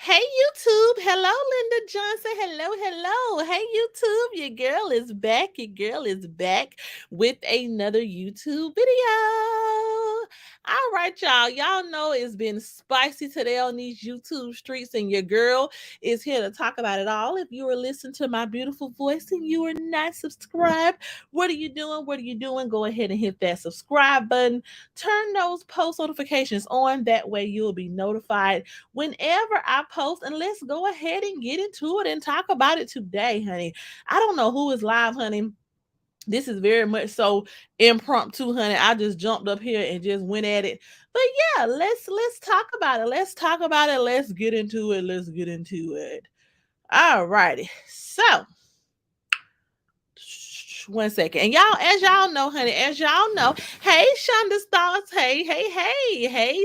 Hey YouTube, hello Linda Johnson, hello. Hey YouTube, your girl is back. Your girl is back with another YouTube video. All right, y'all. Y'all know it's been spicy today on these YouTube streets, and your girl is here to talk about it all. If you are listening to my beautiful voice and you are not subscribed, what are you doing? What are you doing? Go ahead and hit that subscribe button. Turn those post notifications on. That way you'll be notified whenever I post. And let's go ahead and get into it and talk about it today, honey. I don't know who is live, honey. This is very much so impromptu, honey. I just jumped up here and just went at it. But yeah, let's talk about it. Let's talk about it. Let's get into it. Let's get into it. All righty. So one second. And y'all, as y'all know, honey, as y'all know, hey, Shonda Stars, hey,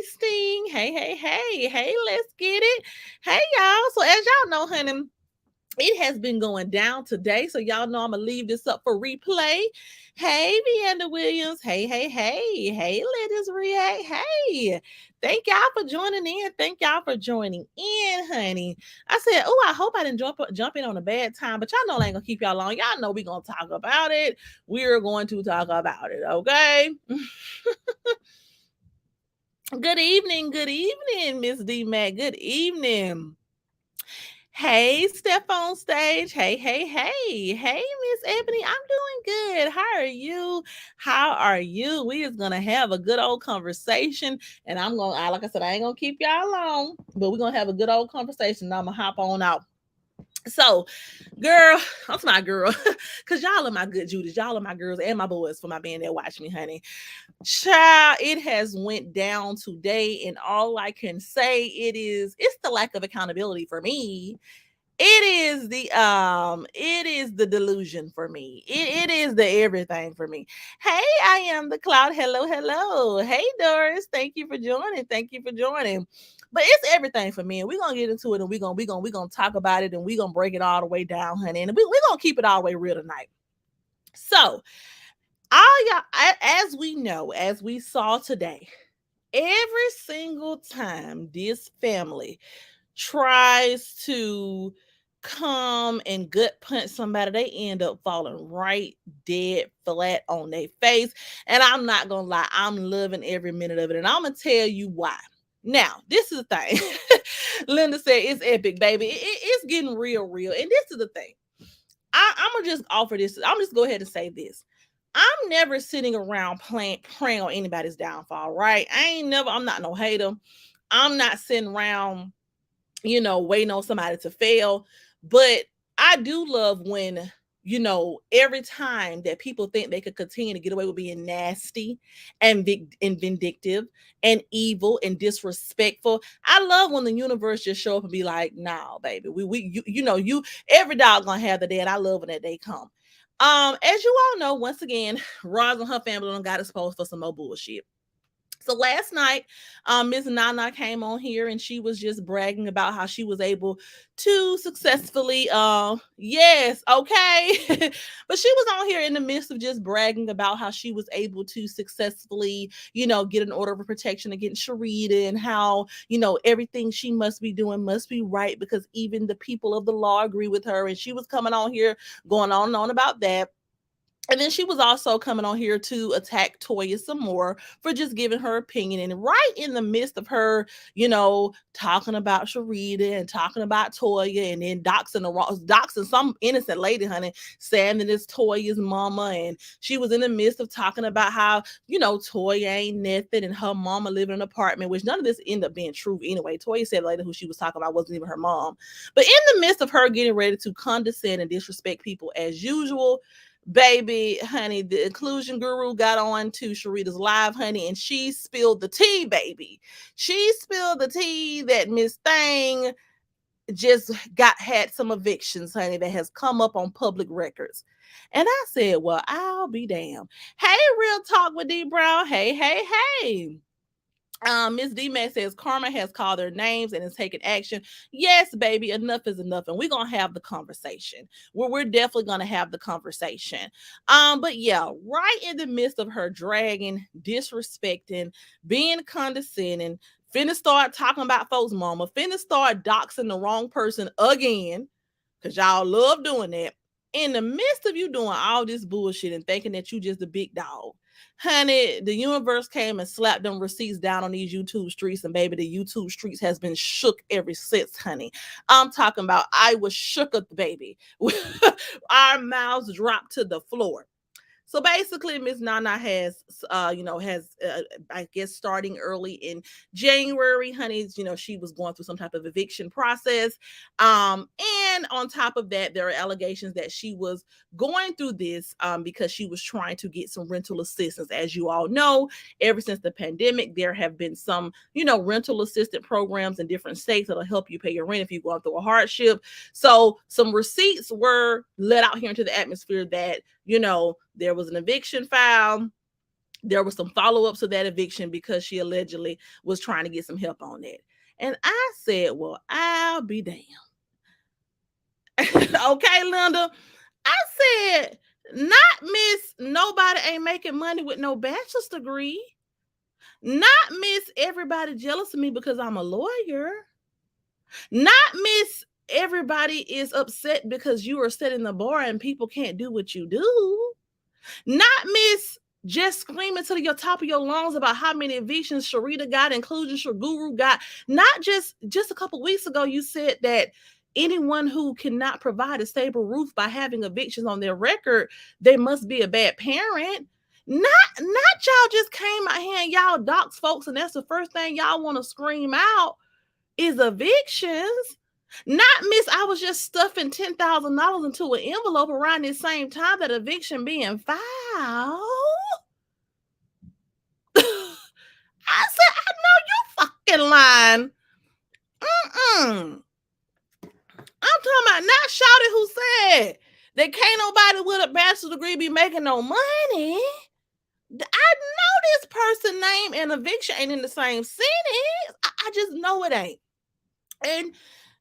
Sting, hey, let's get it. Hey, y'all. So, as y'all know, honey, it has been going down today. So, y'all know I'm going to leave this up for replay. Hey, Vianda Williams. Hey, let us react. Hey, thank y'all for joining in. Thank y'all for joining in, honey. I said, oh, I hope I didn't jump in on a bad time, but y'all know I ain't gonna keep y'all long. Y'all know we're gonna talk about it. We're going to talk about it, okay? Good evening, Miss D Mac. Good evening. Hey, Steph on stage. Hey, Miss Ebony. I'm doing good. How are you? How are you? We is gonna have a good old conversation, and I'm gonna, like I said, I ain't gonna keep y'all long, but we're gonna have a good old conversation. I'm gonna hop on out. So, girl, I'm my girl, cause y'all are my good Judas. Y'all are my girls and my boys for my band that watch me, honey. Child, it has went down today, and all I can say it's the lack of accountability for me. It is the delusion for me. It is the everything for me. Hey, I am the cloud. Hello. Hey, Doris, thank you for joining. But it's everything for me, and we're gonna get into it, and we're gonna talk about it, and we're gonna break it all the way down, honey, and we're gonna keep it all the way real tonight. So, all y'all, as we know, as we saw today, every single time this family tries to come and gut punch somebody, they end up falling right dead flat on their face. And I'm not gonna lie, I'm loving every minute of it. And I'm gonna tell you why. Now, this is the thing. Linda said it's epic, baby. It's getting real. And this is the thing. I'm gonna just offer this. I'm just go ahead and say this. I'm never sitting around praying on anybody's downfall, right? I'm not no hater. I'm not sitting around, waiting on somebody to fail. But I do love when, every time that people think they could continue to get away with being nasty and vindictive and evil and disrespectful. I love when the universe just show up and be like, nah, baby, you every dog gonna have the day, and I love when that day come. As you all know, once again, Roz and her family done got exposed for some more bullshit. So last night, Miss Nana came on here and she was just bragging about how she was able to successfully, yes, okay. But she was on here in the midst of just bragging about how she was able to successfully, get an order of protection against Sharita, and how, everything she must be doing must be right because even the people of the law agree with her. And she was coming on here going on and on about that. And then she was also coming on here to attack Toya some more for just giving her opinion. And right in the midst of her, talking about Sharita and talking about Toya, and then doxing some innocent lady, honey, saying that it's Toya's mama. And she was in the midst of talking about how, Toya ain't nothing and her mama live in an apartment, which none of this ended up being true anyway. Toya said later who she was talking about wasn't even her mom. But in the midst of her getting ready to condescend and disrespect people as usual, baby, honey, the inclusion guru got on to Sharita's live, honey, and she spilled the tea, baby. She spilled the tea that Miss Thang just had some evictions, honey, that has come up on public records. And I said, well, I'll be damned. Hey, Real Talk with D Brown. Hey. Miss D Mac says karma has called their names and is taking action. Yes, baby, enough is enough, and we're gonna have the conversation. We're definitely gonna have the conversation. But yeah, right in the midst of her dragging, disrespecting, being condescending, finna start talking about folks' mama, finna start doxing the wrong person again, because y'all love doing that. In the midst of you doing all this bullshit and thinking that you just a big dog, honey, the universe came and slapped them receipts down on these YouTube streets, and baby, the YouTube streets has been shook ever since, honey. I'm talking about I was shook up, baby. Our mouths dropped to the floor. So basically, Miss Nana has, I guess, starting early in January, honey, she was going through some type of eviction process. And on top of that, there are allegations that she was going through this because she was trying to get some rental assistance. As you all know, ever since the pandemic, there have been some, rental assistance programs in different states that'll help you pay your rent if you're going through a hardship. So some receipts were let out here into the atmosphere that, there was an eviction file. There was some follow-ups to that eviction because she allegedly was trying to get some help on that. And I said, well, I'll be damned. Okay, Linda. I said, not Miss Nobody Ain't Making Money with no bachelor's degree. Not Miss Everybody Jealous of Me because I'm a lawyer. Not Miss Everybody is upset because you are setting the bar and people can't do what you do. Not Miss just screaming to the top of your lungs about how many evictions Sharita got, including Guru got. Not just a couple weeks ago, you said that anyone who cannot provide a stable roof by having evictions on their record, they must be a bad parent. Not y'all just came out here and y'all dox folks, and that's the first thing y'all want to scream out is evictions. Not Miss, I was just stuffing $10,000 into an envelope around the same time that eviction being filed. I said, I know you fucking lying. I'm talking about not Shawty who said that can't nobody with a bachelor's degree be making no money. I know this person name and eviction ain't in the same sentence. I just know it ain't. And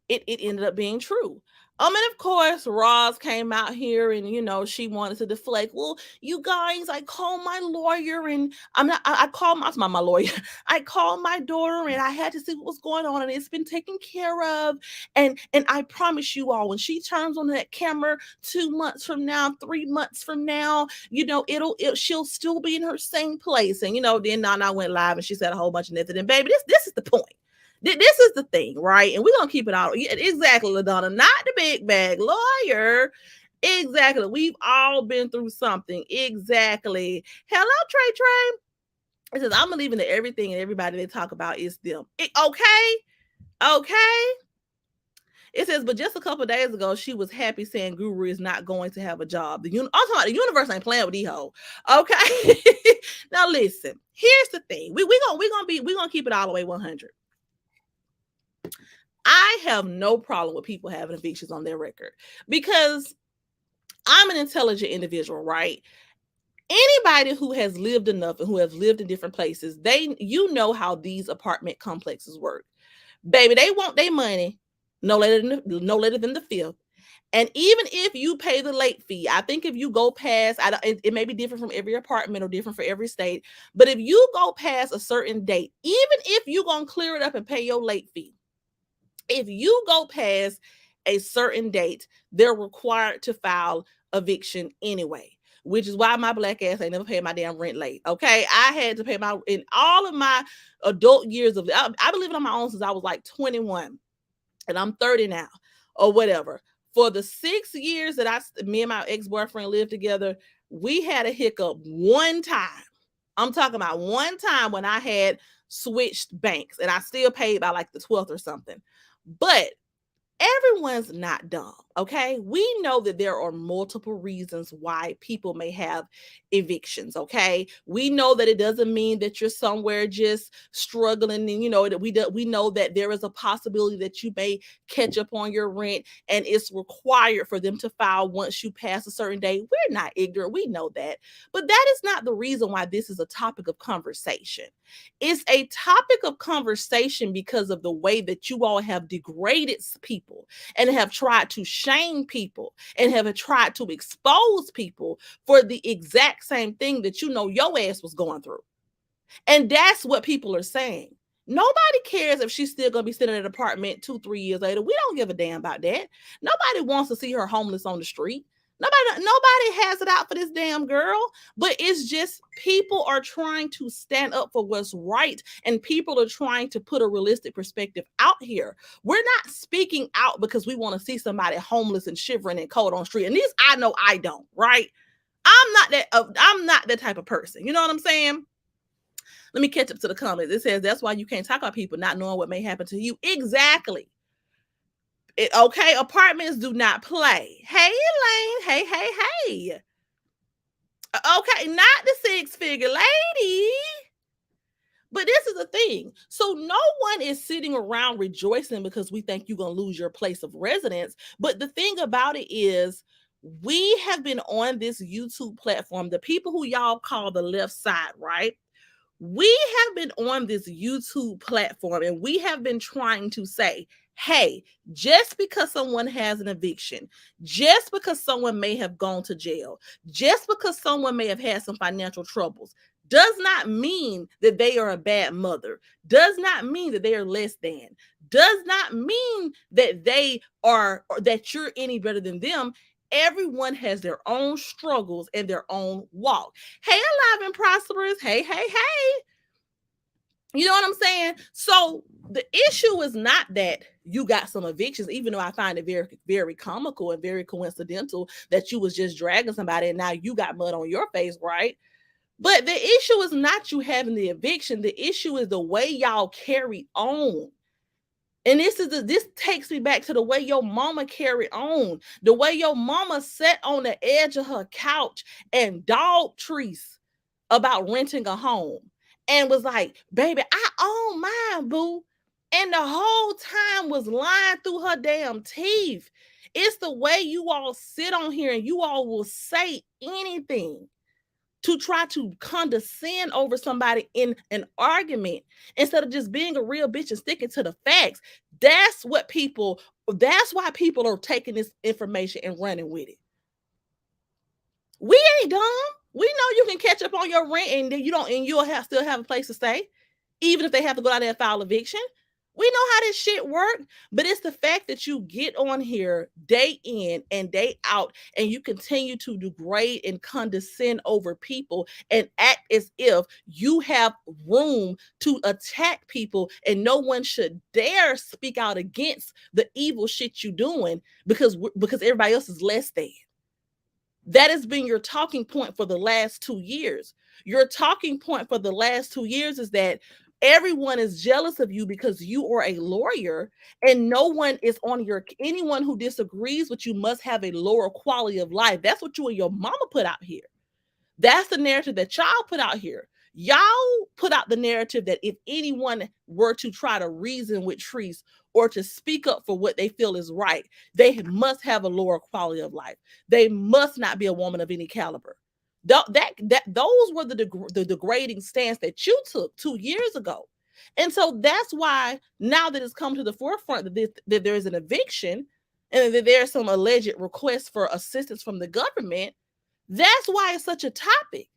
it ended up being true. And of course, Roz came out here and, she wanted to deflect. Well, you guys, I called my lawyer and I called my lawyer. I called my daughter and I had to see what was going on and it's been taken care of. And I promise you all, when she turns on that camera 2 months from now, 3 months from now, she'll still be in her same place. And, then Nana went live and she said a whole bunch of nothing. And baby, this is the point. This is the thing, right? And we're going to keep it out. Exactly, LaDonna, not the big bag lawyer. Exactly. We've all been through something. Exactly. Hello, Trey. It says, I'm believing that everything and everybody they talk about is them. Okay. It says, but just a couple days ago, she was happy saying Guru is not going to have a job. I'm talking about the universe ain't playing with these hoes. Okay. Now listen, here's the thing. We're gonna keep it all the way 100. I have no problem with people having evictions on their record because I'm an intelligent individual, right? Anybody who has lived enough and who has lived in different places, you know how these apartment complexes work. Baby, they want their money no later than the 5th. And even if you pay the late fee, I think if you go past, it may be different from every apartment or different for every state, but if you go past a certain date, even if you're going to clear it up and pay your late fee, if you go past a certain date, they're required to file eviction anyway, which is why my black ass ain't never paid my damn rent late. Okay. I had to pay in all of my adult years I've been living on my own since I was like 21 and I'm 30 now or whatever. For the 6 years that me and my ex-boyfriend lived together, we had a hiccup one time. I'm talking about one time when I had switched banks and I still paid by like the 12th or something. But everyone's not dumb, okay? We know that there are multiple reasons why people may have evictions, okay? We know that it doesn't mean that you're somewhere just struggling, and that we know that there is a possibility that you may catch up on your rent, and it's required for them to file once you pass a certain day. We're not ignorant, we know that, but that is not the reason why this is a topic of conversation. It's a topic of conversation because of the way that you all have degraded people and have tried to shame people and have tried to expose people for the exact same thing that your ass was going through. And that's what people are saying. Nobody cares if she's still gonna be sitting in an apartment 2, 3 years later. We don't give a damn about that. Nobody wants to see her homeless on the street. Nobody has it out for this damn girl. But it's just people are trying to stand up for what's right, and people are trying to put a realistic perspective out here. We're not speaking out because we want to see somebody homeless and shivering and cold on the street. And these I know I don't, right? I'm not that type of person. You know what I'm saying? Let me catch up to the comments. It says that's why you can't talk about people not knowing what may happen to you. Exactly. Okay, apartments do not play. Hey, Elaine. Hey. Okay, not the six-figure lady. But this is the thing. So no one is sitting around rejoicing because we think you're going to lose your place of residence. But the thing about it is, we have been on this YouTube platform, the people who y'all call the left side, right? We have been on this YouTube platform and we have been trying to say, hey, just because someone has an eviction, just because someone may have gone to jail, just because someone may have had some financial troubles, does not mean that they are a bad mother, does not mean that they are less than, does not mean that they are, or that you're any better than them. Everyone has their own struggles and their own walk. Hey, alive and prosperous. Hey. You know what I'm saying? So the issue is not that you got some evictions, even though I find it very, very comical and very coincidental that you was just dragging somebody and now you got mud on your face, right? But the issue is not you having the eviction. The issue is the way y'all carry on. And this takes me back to the way your mama carried on, the way your mama sat on the edge of her couch and dog trees about renting a home and was like, baby, I own mine, boo. And the whole time was lying through her damn teeth. It's the way you all sit on here and you all will say anything to try to condescend over somebody in an argument instead of just being a real bitch and sticking to the facts. That's why people are taking this information and running with it. We ain't dumb. We know you can catch up on your rent and then you'll still have a place to stay, even if they have to go out there and file eviction. We know how this shit work, but it's the fact that you get on here day in and day out and you continue to degrade and condescend over people and act as if you have room to attack people and no one should dare speak out against the evil shit you doing because everybody else is less than. That has been your talking point for the last 2 years. Your talking point for the last 2 years is that everyone is jealous of you because you are a lawyer and no one is anyone who disagrees with you must have a lower quality of life. That's what you and your mama put out here. That's the narrative that y'all put out here. Y'all put out the narrative that if anyone were to try to reason with Treese or to speak up for what they feel is right, they must have a lower quality of life. They must not be a woman of any caliber. Those were the degrading stance that you took 2 years ago. And so that's why now that it's come to the forefront that there is an eviction and that there's some alleged request for assistance from the government, that's why it's such a topic.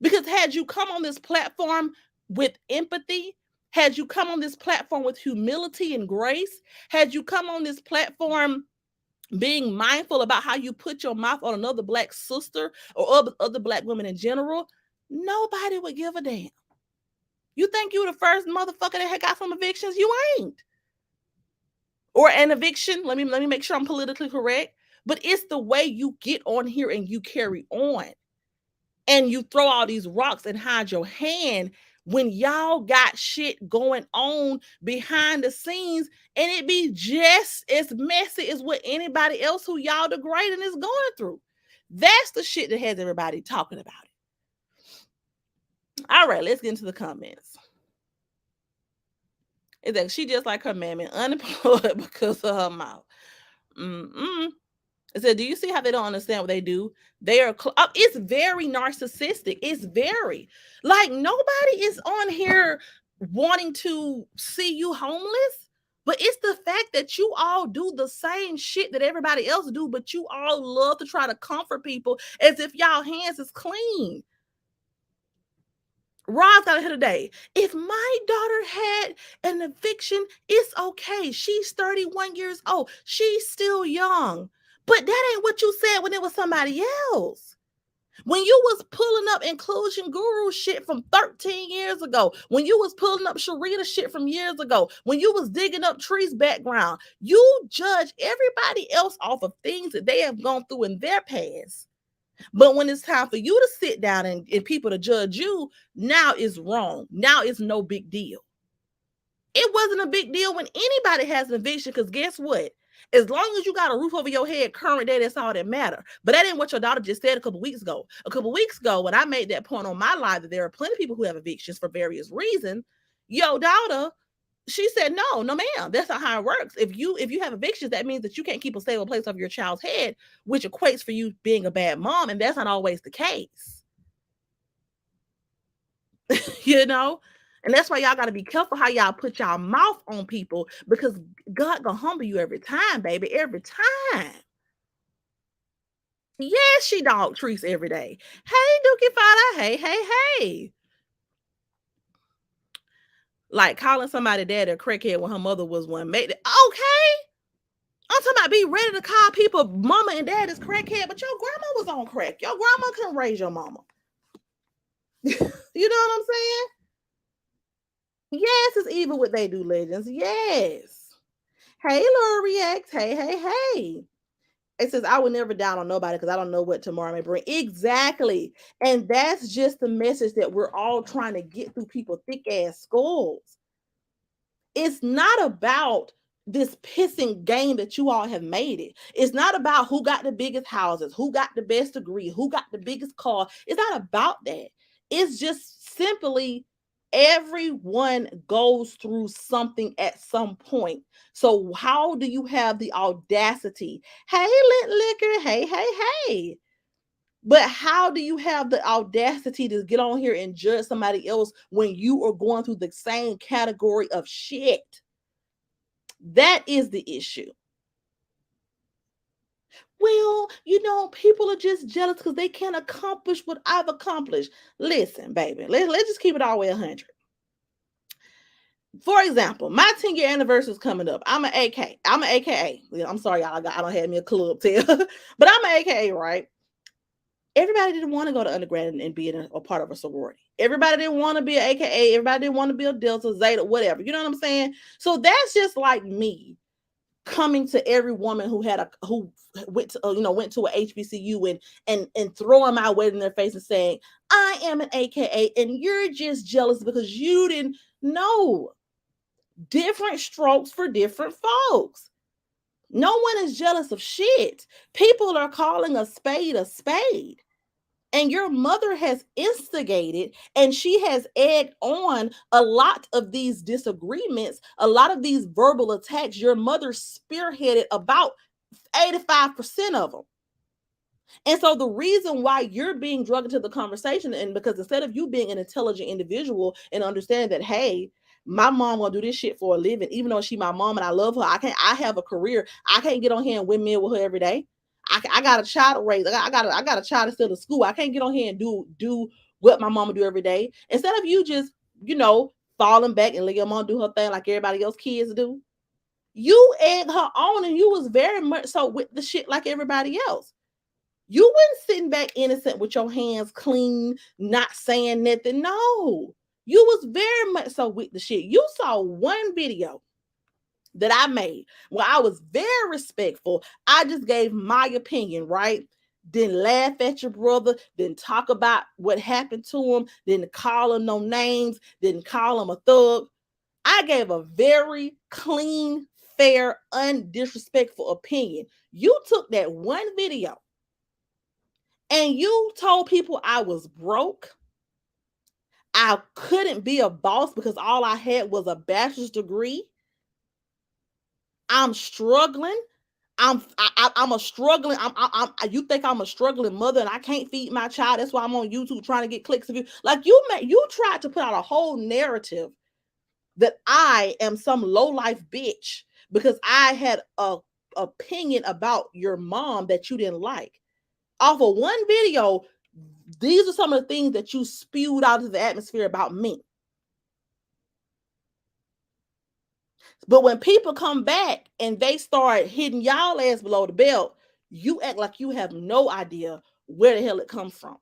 Because had you come on this platform with empathy, had you come on this platform with humility and grace, had you come on this platform being mindful about how you put your mouth on another Black sister or other Black women in general, nobody would give a damn. You think you the first motherfucker that had got some evictions? You ain't. Or an eviction. Let me make sure I'm politically correct. But it's the way you get on here and you carry on. And you throw all these rocks and hide your hand when y'all got shit going on behind the scenes and it be just as messy as what anybody else who y'all degrading is going through. That's the shit that has everybody talking about it. All right, let's get into the comments. It's like she just like her mammy, unemployed because of her mouth. It said, do you see how they don't understand what they do? They are, it's very narcissistic. It's very, like, nobody is on here wanting to see you homeless, but it's the fact that you all do the same shit that everybody else do, but you all love to try to comfort people as if y'all hands is clean. Roz got it here today. If my daughter had an eviction, it's okay. She's 31 years old. She's still young. But that ain't what you said when it was somebody else. When you was pulling up inclusion guru shit from 13 years ago, when you was pulling up Sharita shit from years ago, when you was digging up Tree's background, you judge everybody else off of things that they have gone through in their past. But when it's time for you to sit down and people to judge you, now it's wrong. Now it's no big deal. It wasn't a big deal when anybody has an eviction, because guess what? As long as you got a roof over your head current day, that's all that matter. But that ain't what your daughter just said a couple weeks ago. A couple weeks ago, when I made that point on my live that there are plenty of people who have evictions for various reasons, your daughter, she said, no, ma'am, that's not how it works. If you have evictions, that means that you can't keep a stable place over your child's head, which equates for you being a bad mom, and that's not always the case. you know? And that's why y'all got to be careful how y'all put y'all mouth on people, because God gonna humble you every time, baby, every time. Yes, she dog treats every day. Hey, Dookie Fada. Hey. Like calling somebody dad a crackhead when her mother was one. Made it okay. I'm talking about be ready to call people mama and dad is crackhead, but your grandma was on crack. Your grandma couldn't raise your mama. You know what I'm saying? Yes, it's evil what they do, legends. Yes. Hey, Lori X. Hey. It says, I would never down on nobody because I don't know what tomorrow may bring. Exactly. And that's just the message that we're all trying to get through people thick ass skulls. It's not about this pissing game that you all have made it. It's not about who got the biggest houses, who got the best degree, who got the biggest car. It's not about that. It's just simply everyone goes through something at some point. So how do you have the audacity? Hey, Lit Liquor. Hey. But how do you have the audacity to get on here and judge somebody else when you are going through the same category of shit? That is the issue. Well, people are just jealous because they can't accomplish what I've accomplished. Listen, baby, let's just keep it all the way 100. For example, my 10-year anniversary is coming up. I'm an AK. I'm an AKA. I'm sorry, y'all. I don't have me a club tell, but I'm an AKA, right? Everybody didn't want to go to undergrad and be a part of a sorority. Everybody didn't want to be an AKA. Everybody didn't want to be a Delta, Zeta, whatever. You know what I'm saying? So that's just like me coming to every woman who went to a HBCU and throwing my weight in their face and saying, I am an AKA and you're just jealous because you didn't know. Different strokes for different folks. No one is jealous of shit. People are calling a spade a spade. And your mother has instigated and she has egged on a lot of these disagreements, a lot of these verbal attacks. Your mother spearheaded about 85% of them. And so the reason why you're being drugged into the conversation, and because instead of you being an intelligent individual and understanding that, hey, my mom will do this shit for a living, even though she my mom and I love her, I have a career. I can't get on here and windmill with her every day. I got a child to raise. I got a child to still to school. I can't get on here and do what my mama do every day. Instead of you just, falling back and let your mom do her thing like everybody else kids do, you egged her on and you was very much so with the shit like everybody else. You weren't sitting back innocent with your hands clean, not saying nothing. No, you was very much so with the shit. You saw one video that I made where I was very respectful. I just gave my opinion, right? Didn't laugh at your brother, didn't talk about what happened to him, didn't call him no names, didn't call him a thug. I gave a very clean, fair, undisrespectful opinion. You took that one video and you told people I was broke. I couldn't be a boss because all I had was a bachelor's degree. I'm struggling. I'm a struggling. You think I'm a struggling mother and I can't feed my child? That's why I'm on YouTube trying to get clicks of you. Like you tried to put out a whole narrative that I am some low life bitch because I had a opinion about your mom that you didn't like. Off of one video, These are some of the things that you spewed out into the atmosphere about me. But when people come back and they start hitting y'all ass below the belt, you act like you have no idea where the hell it comes from.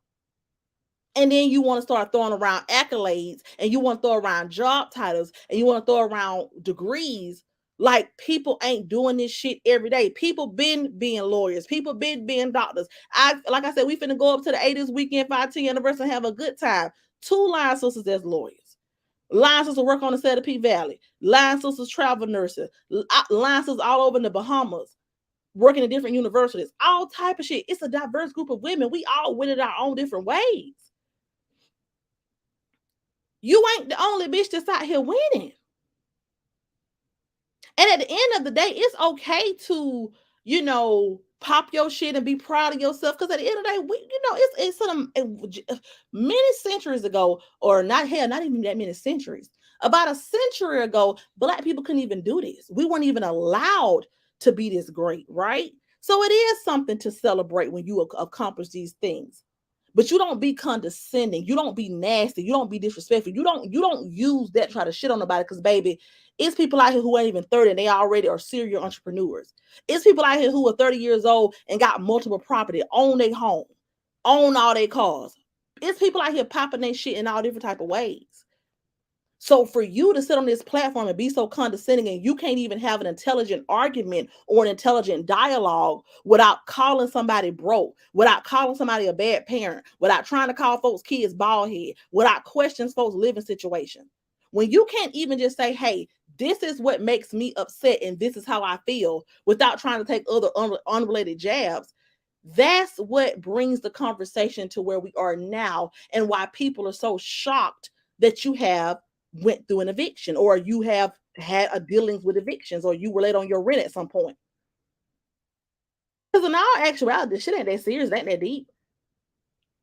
And then you want to start throwing around accolades, and you want to throw around job titles, and you want to throw around degrees. Like, people ain't doing this shit every day. People been being lawyers. People been being doctors. Like I said, we finna go up to the 80th weekend 510 anniversary and have a good time. Two line sisters as lawyers. Line sisters work on the set of P Valley. Line sisters travel nurses. Line sisters all over in the Bahamas, working in different universities. All type of shit. It's a diverse group of women. We all win it our own different ways. You ain't the only bitch that's out here winning. And at the end of the day, it's okay to, pop your shit and be proud of yourself. Because at the end of the day, many centuries ago, or not hell, not even that many centuries. About a century ago, Black people couldn't even do this. We weren't even allowed to be this great, right? So it is something to celebrate when you accomplish these things. But you don't be condescending. You don't be nasty. You don't be disrespectful. You don't use that to try to shit on nobody. Because baby, it's people out here who ain't even 30 and they already are serial entrepreneurs. It's people out here who are 30 years old and got multiple property, own their home, own all their cars. It's people out here popping their shit in all different type of ways. So for you to sit on this platform and be so condescending, and you can't even have an intelligent argument or an intelligent dialogue without calling somebody broke, without calling somebody a bad parent, without trying to call folks kids bald head, without questions folks living situation. When you can't even just say, hey, this is what makes me upset and this is how I feel, without trying to take other unrelated jabs, that's what brings the conversation to where we are now, and why people are so shocked that you have went through an eviction, or you have had a dealings with evictions, or you were late on your rent at some point. Because in all actuality, this shit ain't that serious, it ain't that deep.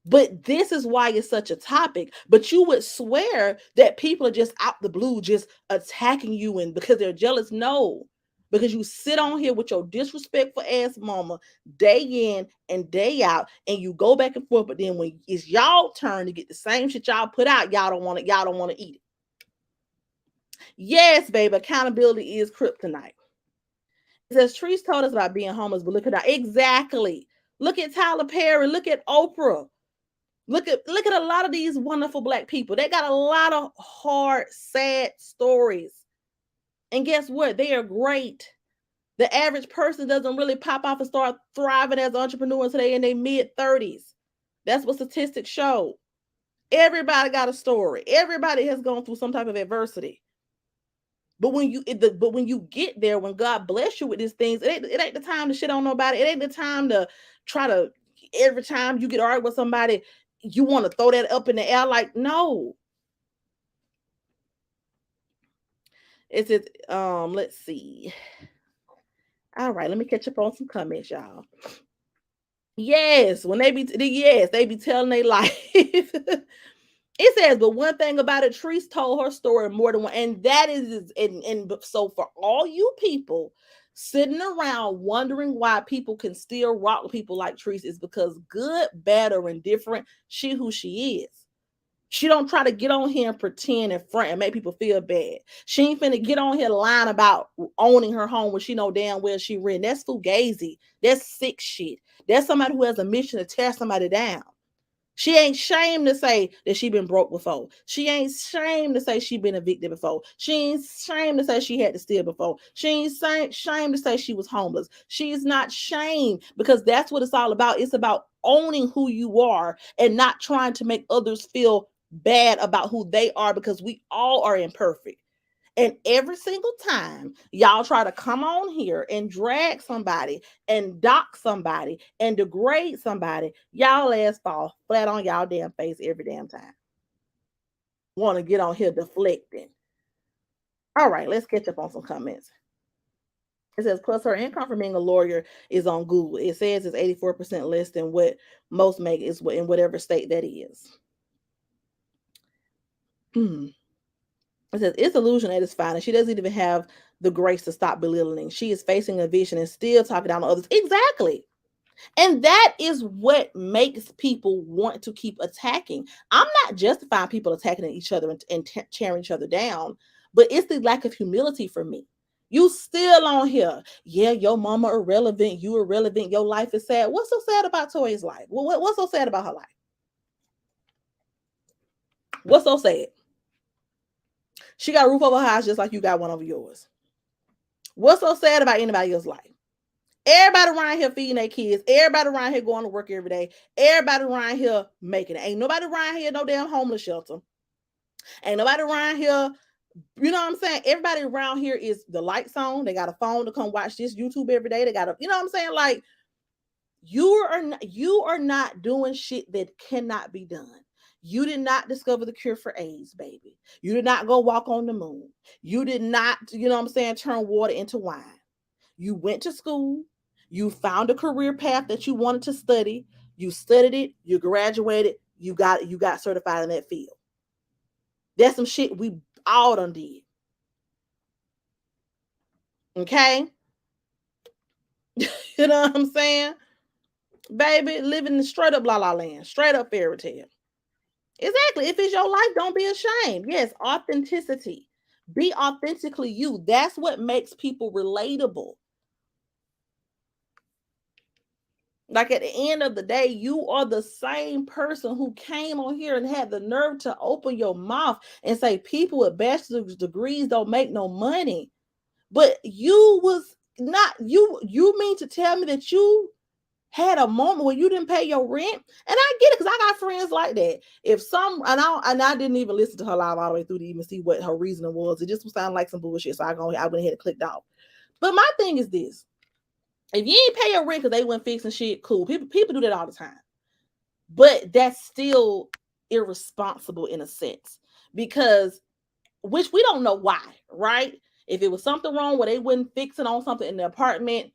But this is why it's such a topic. But you would swear that people are just out the blue, just attacking you, and because they're jealous. No, because you sit on here with your disrespectful ass mama day in and day out, and you go back and forth. But then when it's y'all turn to get the same shit y'all put out, y'all don't want it. Y'all don't want to eat it. Yes, baby, accountability is kryptonite. It says Trees told us about being homeless, but look at that. Exactly. Look at Tyler Perry. Look at Oprah. Look at a lot of these wonderful Black people. They got a lot of hard, sad stories. And guess what? They are great. The average person doesn't really pop off and start thriving as entrepreneurs today in their mid-30s. That's what statistics show. Everybody got a story. Everybody has gone through some type of adversity. But when you get there, when God bless you with these things, it ain't the time to shit on nobody. It ain't the time to try to, every time you get argued with somebody, you want to throw that up in the air. Like, no. It's it. Let's see. All right, let me catch up on some comments, y'all. Yes, when they be telling their life. It says, but one thing about it, Treese told her story more than one, and that is, and so for all you people sitting around wondering why people can still rock with people like Treese, is because good, bad, or indifferent, she who she is. She don't try to get on here and pretend and front and make people feel bad. She ain't finna get on here lying about owning her home when she know damn well she rent. That's fugazi. That's sick shit. That's somebody who has a mission to tear somebody down. She ain't shamed to say that she been broke before. She ain't shamed to say she been evicted before. She ain't shamed to say she had to steal before. She ain't shamed to say she was homeless. She's not shamed, because that's what it's all about. It's about owning who you are and not trying to make others feel bad about who they are, because we all are imperfect. And every single time y'all try to come on here and drag somebody and dock somebody and degrade somebody, y'all ass fall flat on y'all damn face every damn time. Want to get on here deflecting. All right, let's catch up on some comments. It says, plus her income from being a lawyer is on Google. It says it's 84% less than what most make is in whatever state that is. Hmm. It says it's illusion at its finest. She doesn't even have the grace to stop belittling. She is facing a vision and still talking down to others. Exactly. And that is what makes people want to keep attacking. I'm not justifying people attacking each other and tearing each other down, but it's the lack of humility for me. You still on here. Yeah, your mama irrelevant. You irrelevant. Your life is sad. What's so sad about Toya's life? What's so sad about her life? What's so sad? She got a roof over her house just like you got one over yours. What's so sad about anybody else's life? Everybody around here feeding their kids. Everybody around here going to work every day. Everybody around here making it. Ain't nobody around here no damn homeless shelter. Ain't nobody around here, you know what I'm saying? Everybody around here is the lights on. They got a phone to come watch this YouTube every day. They got a, you know what I'm saying? Like you are not doing shit that cannot be done. You did not discover the cure for AIDS, baby. You did not go walk on the moon. You did not, you know what I'm saying, turn water into wine. You went to school. You found a career path that you wanted to study. You studied it. You graduated. You got certified in that field. That's some shit we all done did. Okay? You know what I'm saying? Baby, living in straight up la la land, straight up fairy tale. Exactly. If it's your life, don't be ashamed. Yes, authenticity. Be authentically you. That's what makes people relatable. Like at the end of the day, you are the same person who came on here and had the nerve to open your mouth and say people with bachelor's degrees don't make no money. But you was not you mean to tell me that you had a moment where you didn't pay your rent? And I get it because I got friends like that. If some and I didn't even listen to her live all the way through to even see what her reasoning was. It just sounded like some bullshit. So I went ahead and clicked off. But my thing is this: if you ain't pay your rent because they went fixing shit, cool. People do that all the time. But that's still irresponsible in a sense because which we don't know why, right? If it was something wrong where they wouldn't fix it on something in the apartment,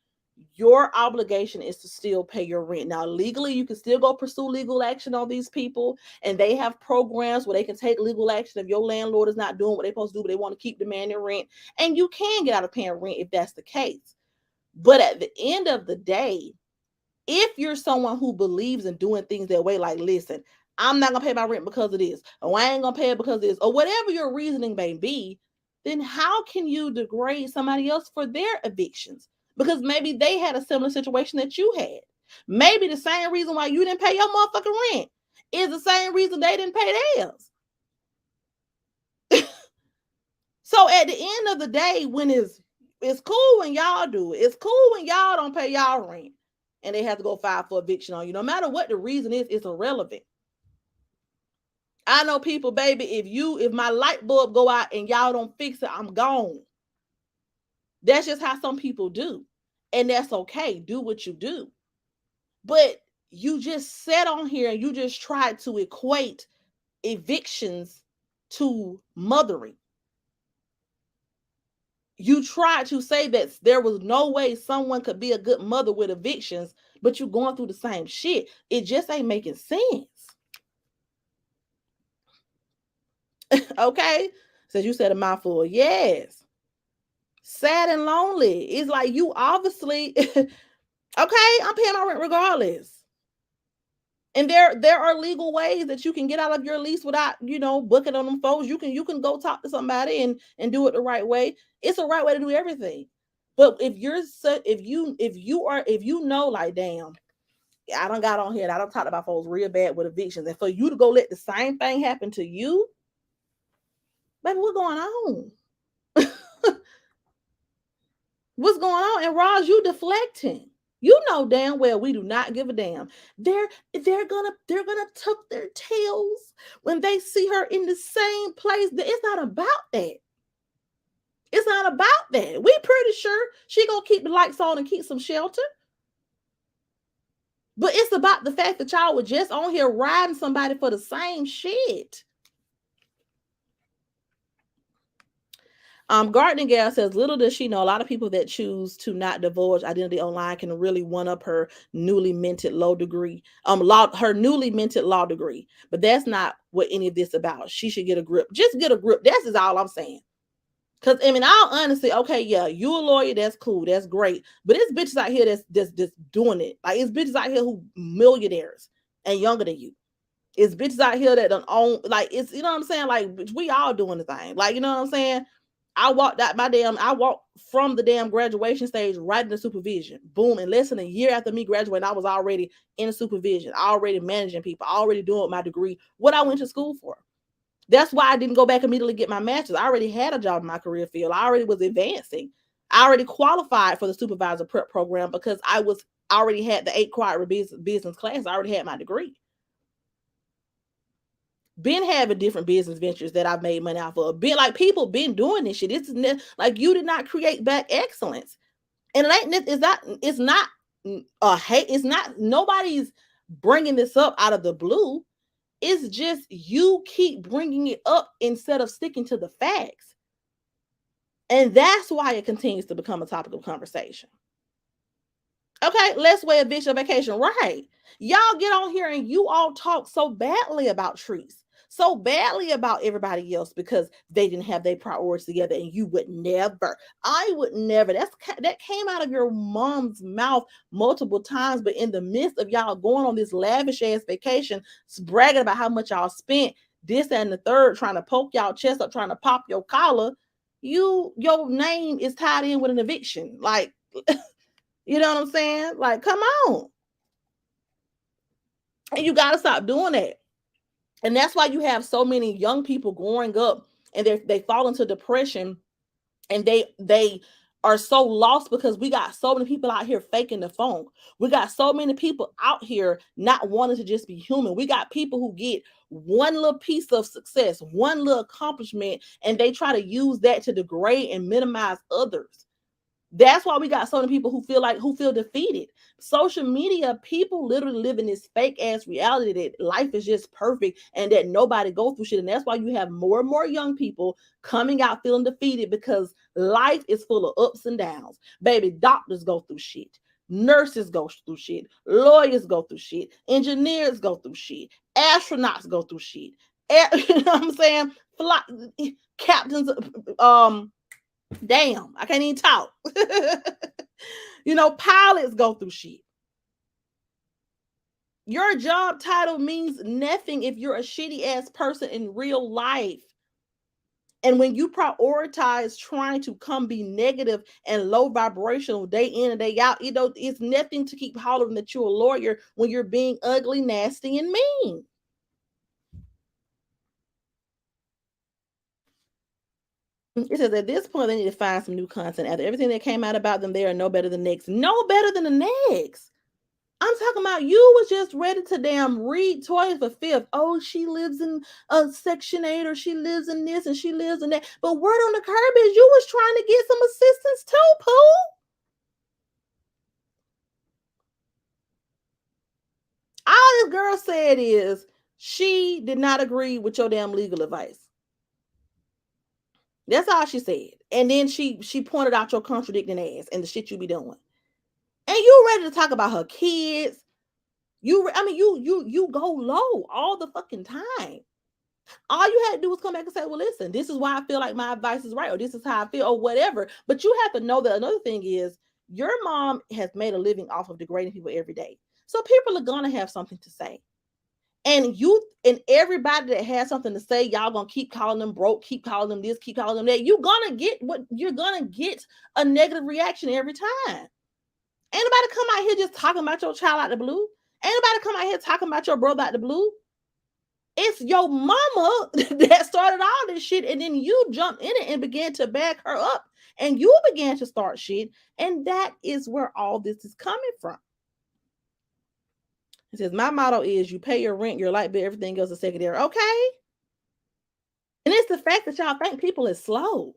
your obligation is to still pay your rent. Now, legally, you can still go pursue legal action on these people, and they have programs where they can take legal action if your landlord is not doing what they're supposed to do, but they want to keep demanding rent, and you can get out of paying rent if that's the case. But at the end of the day, if you're someone who believes in doing things that way, like, listen, I'm not gonna pay my rent because of this, or I ain't gonna pay it because of this, or whatever your reasoning may be, then how can you degrade somebody else for their evictions? Because maybe they had a similar situation that you had. Maybe the same reason why you didn't pay your motherfucking rent is the same reason they didn't pay theirs. So at the end of the day, when it's cool when y'all do it. It's cool when y'all don't pay y'all rent and they have to go file for eviction on you. No matter what the reason is, it's irrelevant. I know people, baby, if my light bulb go out and y'all don't fix it, I'm gone. That's just how some people do. And that's okay. Do what you do. But you just sat on here and you just tried to equate evictions to mothering. You tried to say that there was no way someone could be a good mother with evictions, but you're going through the same shit. It just ain't making sense. Okay? Since you said a mouthful, yes. Sad and lonely. It's like you obviously, okay, I'm paying my rent regardless. And there are legal ways that you can get out of your lease without, booking on them folks. You can go talk to somebody and do it the right way. It's the right way to do everything. But if you know, like, damn, I done got on here and I done talked about folks real bad with evictions, and for you to go let the same thing happen to you, baby, what's going on? What's going on? And Roz, you deflecting. You know damn well we do not give a damn. They're gonna tuck their tails when they see her in the same place. It's not about that. It's not about that. We pretty sure she gonna keep the lights on and keep some shelter. But it's about the fact that y'all were just on here riding somebody for the same shit. Gardening Gal says, little does she know, a lot of people that choose to not divulge identity online can really one up her newly minted law degree. Her newly minted law degree. But that's not what any of this about. She should get a grip. Just get a grip. That's all I'm saying. Cause I mean, I'll honestly, okay, yeah, you a lawyer, that's cool, that's great. But it's bitches out here that's doing it. Like it's bitches out here who millionaires and younger than you. It's bitches out here that don't own, like it's, you know what I'm saying? Like we all doing the thing. Like, you know what I'm saying? I walked from the damn graduation stage right into supervision. Boom. In less than a year after me graduating, I was already in supervision, already managing people, already doing my degree, what I went to school for. That's why I didn't go back immediately get my master's. I already had a job in my career field. I already was advancing. I already qualified for the supervisor prep program because I already had the 8 required business class. I already had my degree. Been having different business ventures that I've made money off of. Been like people been doing this shit. It's like you did not create back excellence, and it ain't. It's not a hate. It's not. Nobody's bringing this up out of the blue. It's just you keep bringing it up instead of sticking to the facts. And that's why it continues to become a topic of conversation. Okay, let's wear a bitch on vacation. Right. Y'all get on here and you all talk so badly about trees, so badly about everybody else because they didn't have their priorities together, and you would never. I would never. That came out of your mom's mouth multiple times, but in the midst of y'all going on this lavish ass vacation, bragging about how much y'all spent, this and the third, trying to poke y'all chest up, trying to pop your collar, your name is tied in with an eviction. Like, you know what I'm saying? Like, come on. And you got to stop doing that. And that's why you have so many young people growing up and they fall into depression, and they are so lost because we got so many people out here faking the phone. We got so many people out here not wanting to just be human. We got people who get one little piece of success, one little accomplishment, and they try to use that to degrade and minimize others. That's why we got so many people who feel defeated. Social media, people literally live in this fake ass reality that life is just perfect and that nobody go through shit. And that's why you have more and more young people coming out feeling defeated because life is full of ups and downs. Baby, doctors go through shit. Nurses go through shit. Lawyers go through shit. Engineers go through shit. Astronauts go through shit. You know what I'm saying? Captains, damn, I can't even talk. Pilots go through shit. Your job title means nothing if you're a shitty ass person in real life. And when you prioritize trying to come be negative and low vibrational day in and day out, it's nothing to keep hollering that you're a lawyer when you're being ugly, nasty, and mean. It says at this point they need to find some new content. After everything that came out about them, they are no better than the next. No better than the next. I'm talking about you was just ready to damn read Toys for Fifth. Oh, she lives in Section 8, or she lives in this and she lives in that. But word on the curb is you was trying to get some assistance too, Pooh. All this girl said is she did not agree with your damn legal advice. That's all she said. And then she pointed out your contradicting ass and the shit you be doing. And you ready to talk about her kids. You go low all the fucking time. All you had to do was come back and say, well, listen, this is why I feel like my advice is right, or this is how I feel, or whatever. But you have to know that another thing is your mom has made a living off of degrading people every day. So people are gonna have something to say. And you and everybody that has something to say, y'all gonna keep calling them broke, keep calling them this, keep calling them that. You're gonna get a negative reaction every time. Ain't nobody come out here just talking about your child out the blue. Ain't nobody come out here talking about your brother out the blue. It's your mama that started all this shit, and then you jumped in it and began to back her up, and you began to start shit, and that is where all this is coming from. It says, my motto is you pay your rent, your light bill, everything else is secondary. Okay. And it's the fact that y'all think people is slow.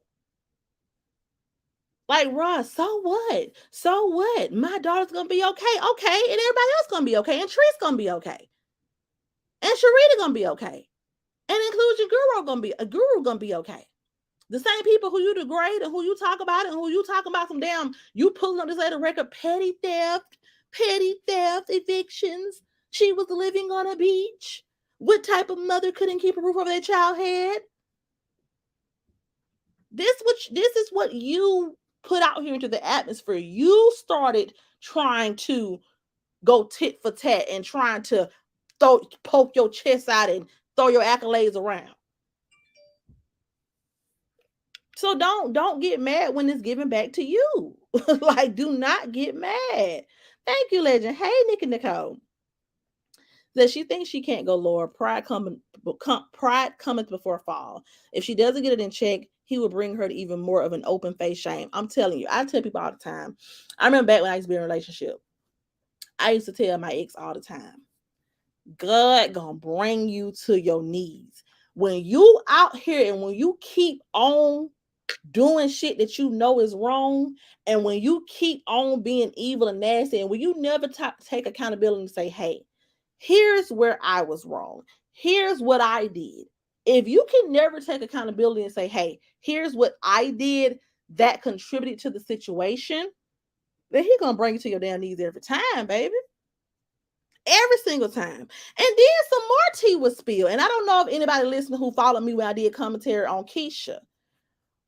Like, Ross, so what? So what? My daughter's gonna be okay. Okay. And everybody else gonna be okay. And Tree's gonna be okay. And Sharita gonna be okay. And Inclusion Guru gonna be okay. The same people who you degrade and who you talk about and who you talk about some damn, you pulling up this later record, petty theft, evictions. She was living on a beach. What type of mother couldn't keep a roof over their child head? This is what you put out here into the atmosphere. You started trying to go tit for tat and trying to poke your chest out and throw your accolades around. So don't get mad when it's given back to you. Like, do not get mad. Thank you, legend. Hey, Nikki Nicole. That she thinks she can't go lower. Pride cometh before fall. If she doesn't get it in check, he will bring her to even more of an open face shame. I'm telling you, I tell people all the time. I remember back when I used to be in a relationship, I used to tell my ex all the time, God gonna bring you to your knees. When you out here and when you keep on doing shit that you know is wrong, and when you keep on being evil and nasty, and when you never take accountability and say, hey, here's where I was wrong, here's what I did. If you can never take accountability and say, hey, here's what I did that contributed to the situation, then he gonna bring you to your damn knees every time, baby. Every single time. And then some more tea was spilled. And I don't know if anybody listening who followed me when I did commentary on Keisha.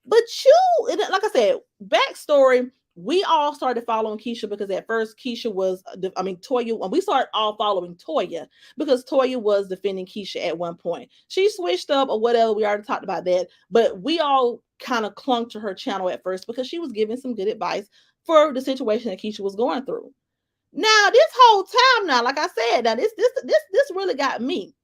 But you, like I said, backstory, we all started following Keisha because at first Keisha was, Toya, and we started all following Toya because Toya was defending Keisha at one point. She switched up or whatever. We already talked about that. But we all kind of clung to her channel at first because she was giving some good advice for the situation that Keisha was going through. Now, this whole time, now, like I said, now this really got me.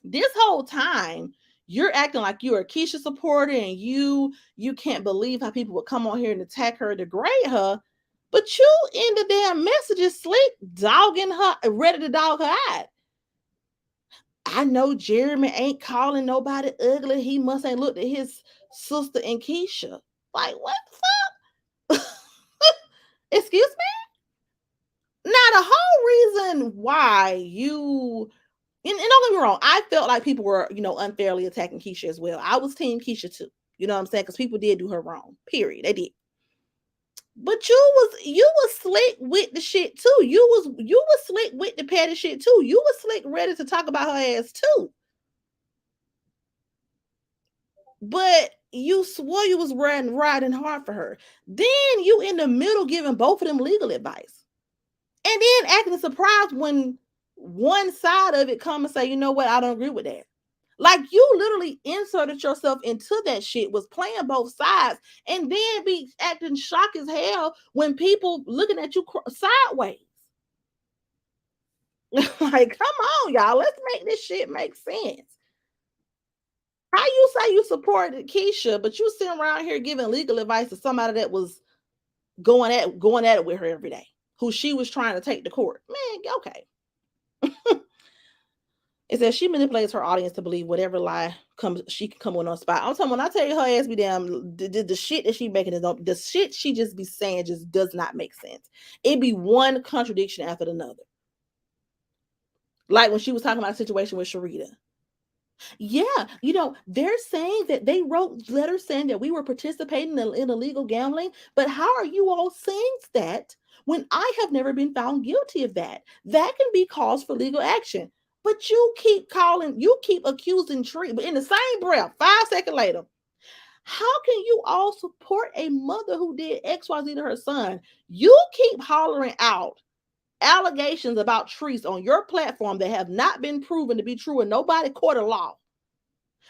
This whole time, you're acting like you're a Keisha supporter and you can't believe how people would come on here and attack her, degrade her, but you in the damn messages sleep dogging her, ready to dog her out. I know Jeremy ain't calling nobody ugly. He must ain't looked at his sister and Keisha. Like, what the fuck? Excuse me? Now, the whole reason why you and don't get me wrong, I felt like people were, unfairly attacking Keisha as well. I was team Keisha too. You know what I'm saying? Because people did do her wrong. Period. They did. But you was slick with the shit too. You was slick with the petty shit too. You was slick ready to talk about her ass too. But you swore you was riding hard for her. Then you in the middle giving both of them legal advice. And then acting surprised when one side of it come and say, you know what, I don't agree with that. Like, you literally inserted yourself into that shit, was playing both sides, and then be acting shocked as hell when people looking at you sideways. Like, come on, y'all, let's make this shit make sense. How you say you supported Keisha, but you sitting around here giving legal advice to somebody that was going at it with her every day, who she was trying to take to court? Man, okay. It says she manipulates her audience to believe whatever lie comes she can come on spot. I'm talking when I tell you her ass be damn the shit that she making is the shit she just be saying just does not make sense. It be one contradiction after another. Like when she was talking about a situation with Sharita. Yeah, they're saying that they wrote letters saying that we were participating in illegal gambling, but how are you all saying that when I have never been found guilty of that? That can be cause for legal action. But you keep accusing Tree, but in the same breath, 5 seconds later, how can you all support a mother who did XYZ to her son? You keep hollering out allegations about Trees on your platform that have not been proven to be true in nobody court of law.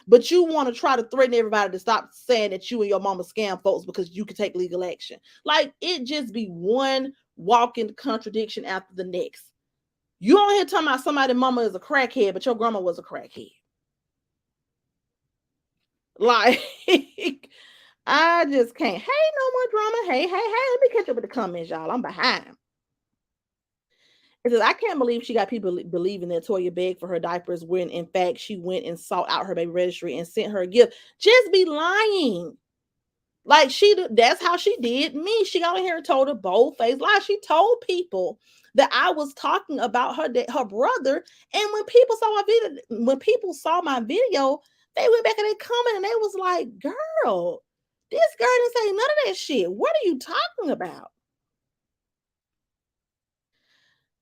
But you want to try to threaten everybody to stop saying that you and your mama scam folks because you can take legal action. Like, it just be one walking contradiction after the next. You don't hear talking about somebody mama is a crackhead, but your grandma was a crackhead. Like, I just can't. Hey, no more drama. Hey, let me catch up with the comments, y'all. I'm behind. It says, I can't believe she got people believing that Toya begged for her diapers when, in fact, she went and sought out her baby registry and sent her a gift. Just be lying. Like, that's how she did me. She got in here and told a bold-faced lie. She told people that I was talking about her brother. And when people saw my video, they went back and they commented and they was like, girl, this girl didn't say none of that shit. What are you talking about?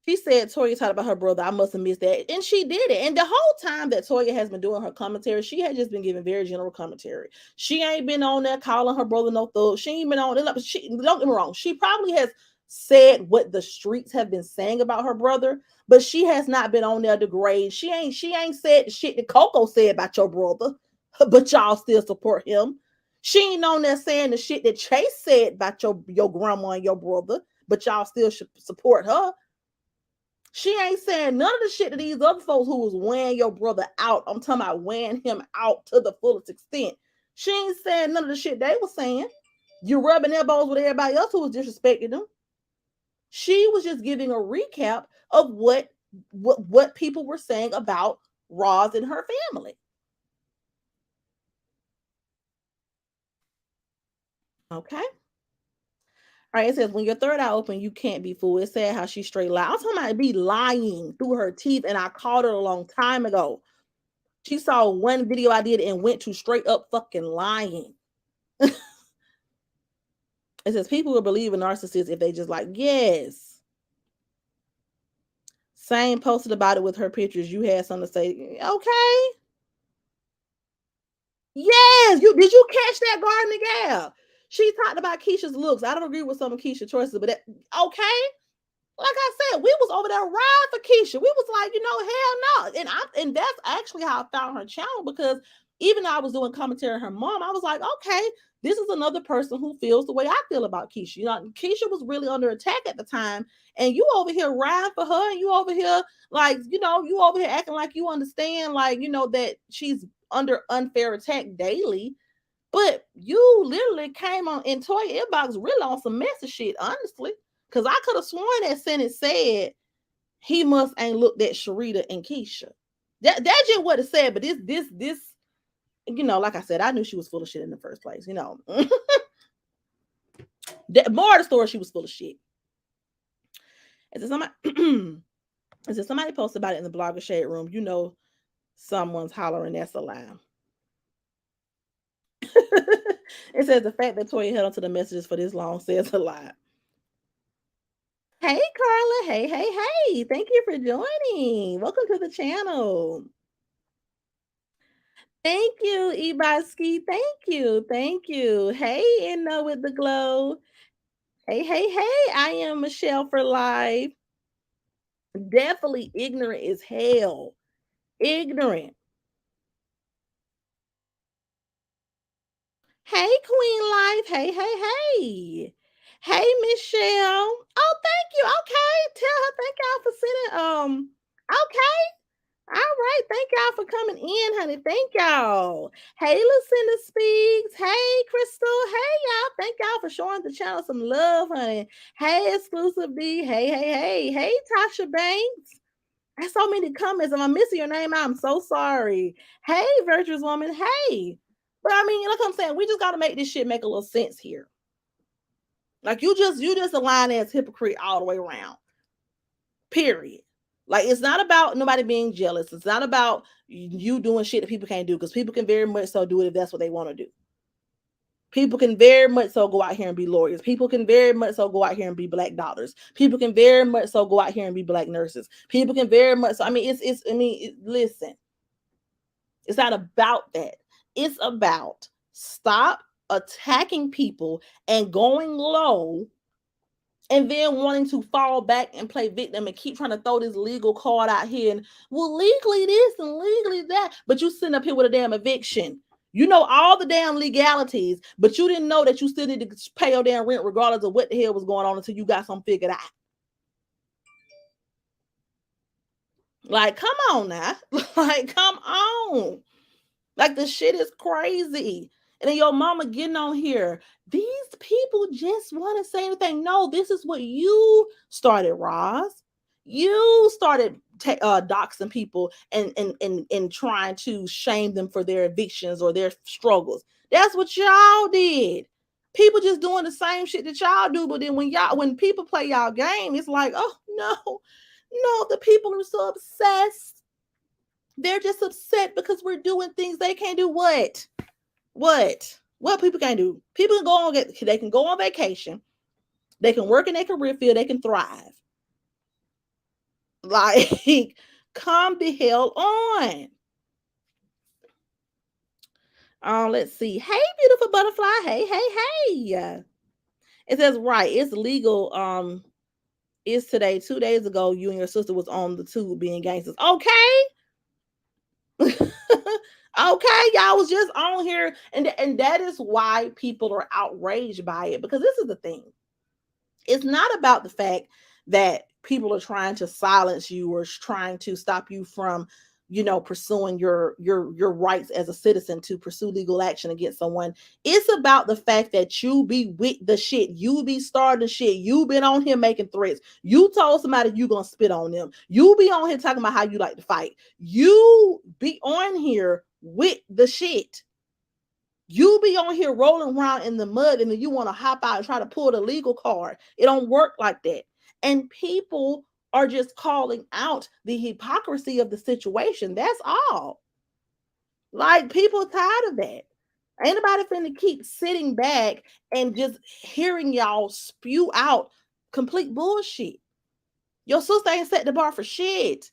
She said Toya talked about her brother. I must have missed that. And she did it. And the whole time that Toya has been doing her commentary, she had just been giving very general commentary. She ain't been on there calling her brother no thug. She ain't been on there. Don't get me wrong. She probably has said what the streets have been saying about her brother, but she has not been on there degrade. She ain't said the shit that Coco said about your brother, but y'all still support him. She ain't on there saying the shit that Chase said about your grandma and your brother, but y'all still should support her. She ain't saying none of the shit to these other folks who was weighing your brother out. I'm talking about weighing him out to the fullest extent. She ain't saying none of the shit they were saying. You rubbing elbows with everybody else who was disrespecting them. She was just giving a recap of what people were saying about Roz and her family. Okay. All right, it says when your third eye open, you can't be fooled. It said how she straight lied. I'm talking about be lying through her teeth, and I called her a long time ago. She saw one video I did and went to straight up fucking lying. It says people will believe in narcissists if they just like, yes. Same posted about it with her pictures. You had something to say. Okay. Yes. Did you catch that Garden Gal? She talked about Keisha's looks. I don't agree with some of Keisha's choices, but okay. Like I said, we was over there riding for Keisha. We was like, hell no. And that's actually how I found her channel, because even though I was doing commentary on her mom, I was like, okay, this is another person who feels the way I feel about Keisha. Keisha was really under attack at the time, and you over here riding for her, and you over here like, you over here acting like you understand, like, that she's under unfair attack daily. But you literally came on in Toya inbox really on some messy shit, honestly. Because I could have sworn that sentence said he must ain't looked at Sharita and Keisha. That's just what it said. But this, like I said, I knew she was full of shit in the first place. More of the story, she was full of shit. Is it somebody posted about it in the blogger shade room? Someone's hollering, that's a lie. It says the fact that Toya held onto the messages for this long says a lot. Hey, Carla. Hey, hey, hey. Thank you for joining. Welcome to the channel. Thank you, Ibaski. Thank you. Thank you. Hey, Inno with the glow. Hey, hey, hey. I am Michelle for life. Definitely ignorant as hell. Ignorant. Hey, Queen Life. Hey, hey, hey. Hey, Michelle. Oh, thank you. Okay. Tell her thank y'all for sending. Okay. All right. Thank y'all for coming in, honey. Thank y'all. Hey, Lucinda Speaks. Hey, Crystal. Hey, y'all. Thank y'all for showing the channel some love, honey. Hey, Exclusive B. Hey, hey, hey. Hey, Tasha Banks. There's so many comments. If I'm missing your name, I'm so sorry. Hey, Virtuous Woman. Hey. But I mean, like I'm saying, we just got to make this shit make a little sense here. Like you just a lying ass hypocrite all the way around. Period. Like it's not about nobody being jealous. It's not about you doing shit that people can't do, because people can very much so do it if that's what they want to do. People can very much so go out here and be lawyers. People can very much so go out here and be black doctors. People can very much so go out here and be black nurses. People can very much so. I mean, listen, it's not about that. It's about stop attacking people and going low and then wanting to fall back and play victim and keep trying to throw this legal card out here and, well, legally this and legally that, but you sitting up here with a damn eviction. You know all the damn legalities, but you didn't know that you still need to pay your damn rent regardless of what the hell was going on until you got something figured out. Like, come on now. Like, come on. Like, the shit is crazy. And then your mama getting on here. These people just want to say anything. No, this is what you started, Roz. You started doxing people and trying to shame them for their evictions or their struggles. That's what y'all did. People just doing the same shit that y'all do, but then when people play y'all game, it's like, oh no, the people are so obsessed. They're just upset because we're doing things they can't do. What? What people can't do? People they can go on vacation. They can work in their career field. They can thrive. Like, come the hell on. Let's see. Hey, beautiful butterfly. Hey, hey, hey. It says right. It's legal. It's today. 2 days ago, you and your sister was on the tube being gangsters. Okay. Okay, y'all was just on here, and that is why people are outraged by it, because this is the thing. It's not about the fact that people are trying to silence you or trying to stop you from, pursuing your rights as a citizen to pursue legal action against someone. It's about the fact that you be with the shit, you be starting shit, you been on here making threats, you told somebody you gonna spit on them, you be on here talking about how you like to fight, you be on here with the shit. You be on here rolling around in the mud, and then you want to hop out and try to pull the legal card. It don't work like that. And people are just calling out the hypocrisy of the situation. That's all. Like, people tired of that. Ain't nobody finna keep sitting back and just hearing y'all spew out complete bullshit. Your sister ain't set the bar for shit.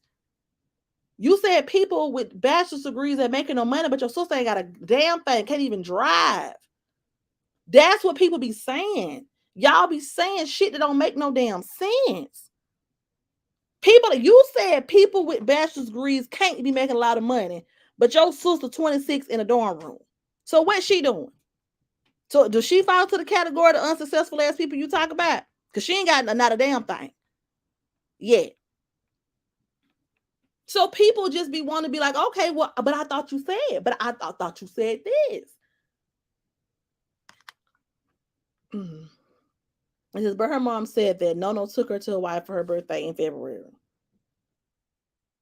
You said people with bachelor's degrees that making no money, but your sister ain't got a damn thing, can't even drive. That's what people be saying. Y'all be saying shit that don't make no damn sense. You said people with bachelor's degrees can't be making a lot of money, but your sister 26 in a dorm room. So what's she doing? So does she fall to the category of the unsuccessful ass people you talk about? Because she ain't got not a damn thing yet. So people just be wanting to be like, okay, well, but I thought you said, but I thought you said this. Mm. It says, but her mom said that Nono took her to Hawaii for her birthday in February.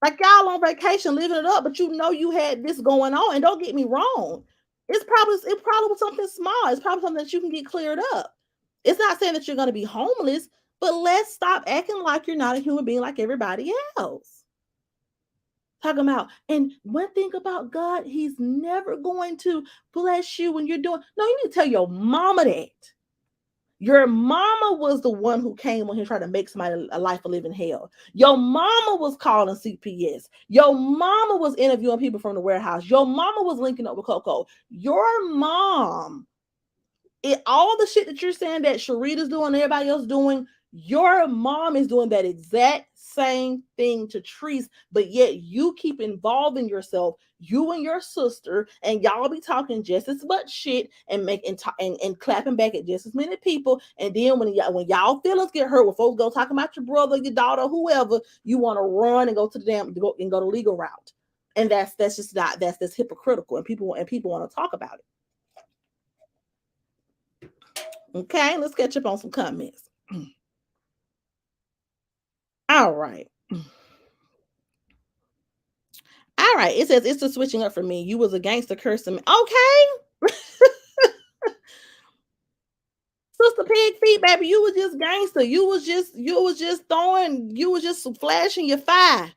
Like, y'all on vacation living it up, but you know you had this going on. And don't get me wrong, it probably was something small. It's probably something that you can get cleared up. It's not saying that you're going to be homeless, but let's stop acting like you're not a human being like everybody else. Talking about, and one thing about God, He's never going to bless you when you're doing. No, you need to tell your mama that. Your mama was the one who came on here trying to make somebody a life of living hell. Your mama was calling CPS. Your mama was interviewing people from the warehouse. Your mama was linking up with Coco. Your mom, all the shit that you're saying that Sharita's doing, everybody else doing, your mom is doing that exact same thing to Treese, but yet you keep involving yourself, you and your sister, and y'all be talking just as much shit and and clapping back at just as many people. And then when y'all feelings get hurt, when folks go talking about your brother, your daughter, whoever, you want to run and go to go the legal route. And that's just not that's hypocritical, and people want to talk about it. Okay, let's catch up on some comments. All right. All right. It says it's the switching up for me. You was a gangster cursing me. Okay. Sister Pig Feet, baby, you was just gangster. You was just flashing your fire.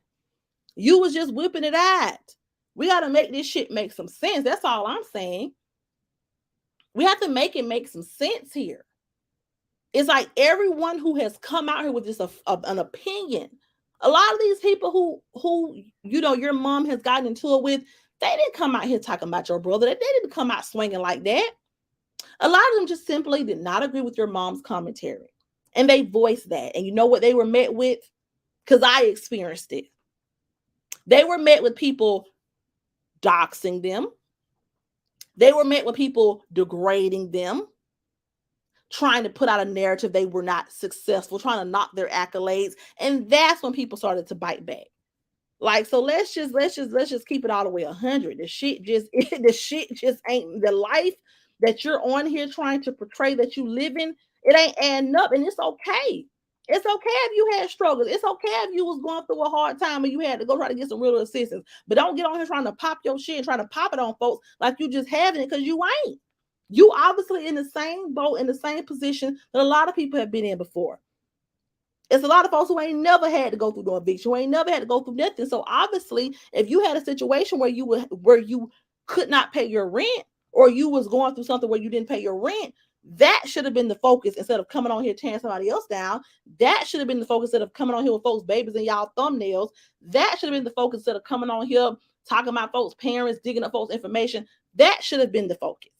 You was just whipping it out. We got to make this shit make some sense. That's all I'm saying. We have to make it make some sense here. It's like everyone who has come out here with just an opinion. A lot of these people who your mom has gotten into it with, they didn't come out here talking about your brother. They didn't come out swinging like that. A lot of them just simply did not agree with your mom's commentary, and they voiced that. And you know what they were met with? Because I experienced it. They were met with people doxing them. They were met with people degrading them, trying to put out a narrative they were not successful, trying to knock their accolades. And that's when people started to bite back. Like, so let's just keep it all the way 100. The shit just ain't the life that you're on here trying to portray that you live in. It ain't adding up, and it's okay. It's okay if you had struggles. It's okay if you was going through a hard time and you had to go try to get some real assistance. But don't get on here trying to pop your shit and trying to pop it on folks like you just having it, because you ain't. You obviously in the same boat, in the same position that a lot of people have been in before. It's a lot of folks who ain't never had to go through no eviction, who ain't never had to go through nothing. So obviously, if you had a situation where you could not pay your rent, or you was going through something where you didn't pay your rent, That should have been the focus instead of coming on here tearing somebody else down. That should have been the focus instead of coming on here with folks' babies and y'all thumbnails. That should have been the focus instead of coming on here talking about folks' parents, digging up folks' information. That should have been the focus.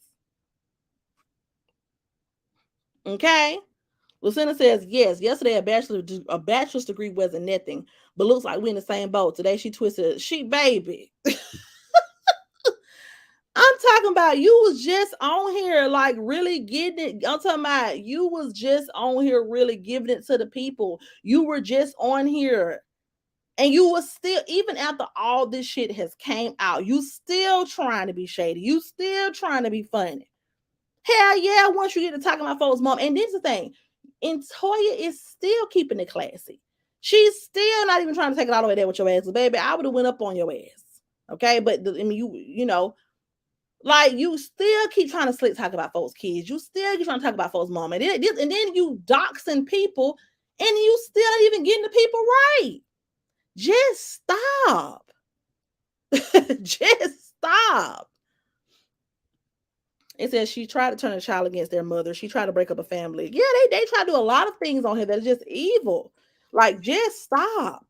Okay? Lucinda says, yes, yesterday a bachelor's degree wasn't nothing, but looks like we in the same boat. Today she twisted, she baby. I'm talking about you was just on here like really getting it. I'm talking about you was just on here really giving it to the people. You were just on here and you was still, even after all this shit has came out, you still trying to be shady. You still trying to be funny. Hell yeah, once you get to talking about folks' mom. And this is the thing, and Toya is still keeping it classy. She's still not even trying to take it all the way there with your ass. Baby, I would have went up on your ass. Okay, but I mean, you know, like you still keep trying to slick talk about folks' kids. You still keep trying to talk about folks' mom, and then you doxing people, and you still not even getting the people right. Just stop. Just stop. It says she tried to turn a child against their mother. She tried to break up a family. Yeah, they try to do a lot of things on here that are just evil. Like, just stop.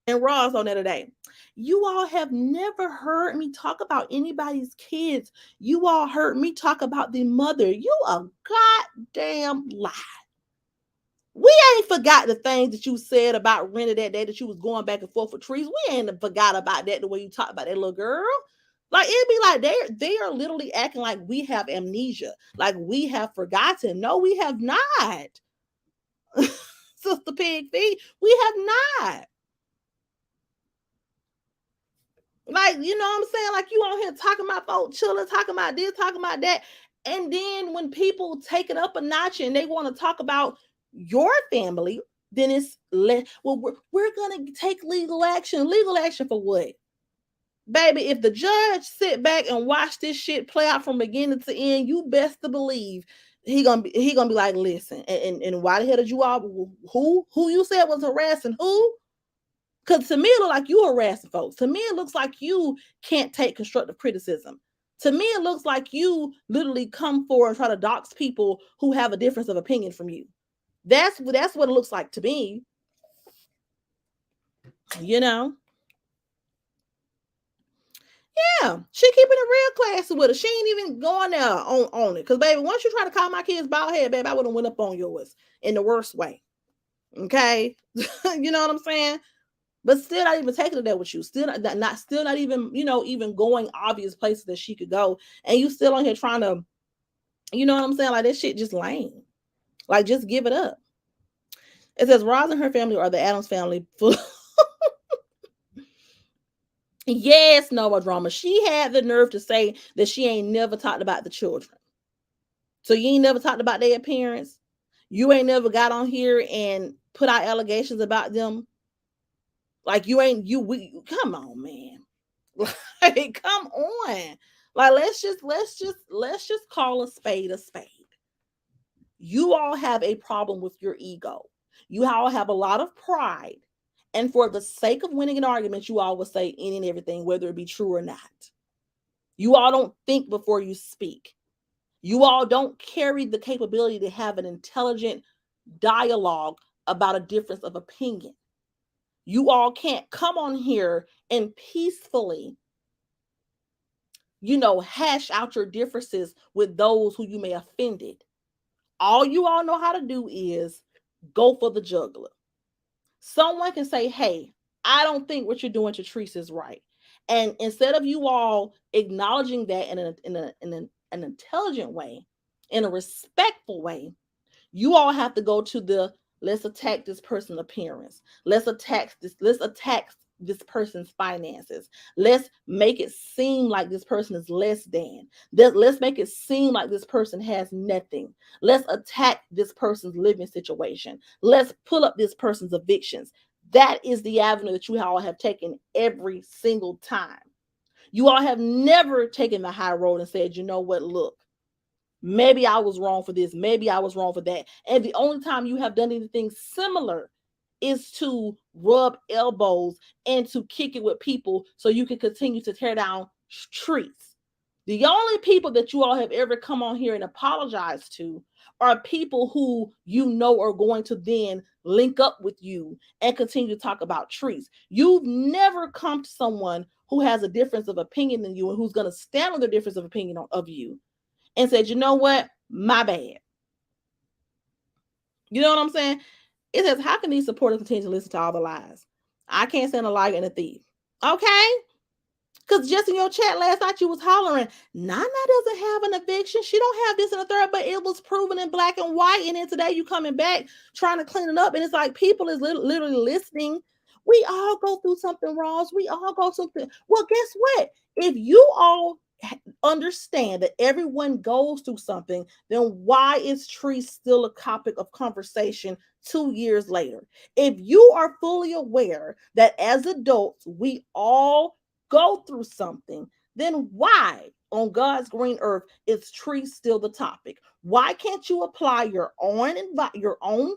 And Ross on there today. You all have never heard me talk about anybody's kids. You all heard me talk about the mother. You a goddamn lie. We ain't forgot the things that you said about Rena that day that you was going back and forth with Trees. We ain't forgot about that the way you talked about that little girl. Like it'd be like they are literally acting like we have amnesia, like we have forgotten. No, we have not. Sister Pig Feet, we have not. Like, you know what I'm saying? Like you on here talking about folks chilling, talking about this, talking about that. And then when people take it up a notch and they want to talk about your family, then it's well, we're gonna take legal action. Legal action for what? Baby, if the judge sit back and watch this shit play out from beginning to end, you best to believe he gonna be like, listen, and why the hell did you all who you said was harassing who? Because to me, it looks like you harassing folks. To me, it looks like you can't take constructive criticism. To me, it looks like you literally come forward and try to dox people who have a difference of opinion from you. That's what it looks like to me. You know? Yeah, she keeping it real classy with her. She ain't even going there on it. Cause baby, once you try to call my kids bald head, baby, I would have went up on yours in the worst way. Okay, you know what I'm saying? But still not even taking it there with you. Still not even, even going obvious places that she could go. And you still on here trying to, you know what I'm saying? Like that shit just lame. Like just give it up. It says Roz and her family are the Adams family. Yes, Noah drama. She had the nerve to say that she ain't never talked about the children. So you ain't never talked about their appearance. You ain't never got on here and put out allegations about them. Like you ain't come on, man. Like, come on. Like let's just call a spade a spade. You all have a problem with your ego. You all have a lot of pride. And for the sake of winning an argument, you all will say any and everything, whether it be true or not. You all don't think before you speak. You all don't carry the capability to have an intelligent dialogue about a difference of opinion. You all can't come on here and peacefully, hash out your differences with those who you may have offended. All you all know how to do is go for the juggler. Someone can say, hey, I don't think what you're doing to Treese is right. And instead of you all acknowledging that in an intelligent way, in a respectful way, you all have to go to the let's attack this person's appearance. Let's attack this person's finances. Let's make it seem like this person is less than. Let's make it seem like this person has nothing. Let's attack this person's living situation. Let's pull up this person's evictions. That is the avenue that you all have taken every single time. You all have never taken the high road and said, you know what, look, maybe I was wrong for this. Maybe I was wrong for that. And the only time you have done anything similar is to rub elbows and to kick it with people so you can continue to tear down trees. The only people that you all have ever come on here and apologized to are people who you know are going to then link up with you and continue to talk about trees. You've never come to someone who has a difference of opinion than you and who's going to stand on the difference of opinion of you and said, you know what? My bad. You know what I'm saying? It says, how can these supporters continue to listen to all the lies? I can't stand a liar and a thief. Okay? Because just in your chat last night, you was hollering, Nana doesn't have an eviction. She don't have this and a third, but it was proven in black and white. And then today you coming back trying to clean it up. And it's like people is literally listening. We all go through something, Ross. We all go through something. Well, guess what? If you all understand that everyone goes through something, then why is tree still a topic of conversation 2 years later? If you are fully aware that as adults, we all go through something, then why on God's green earth is tree still the topic? Why can't you apply your own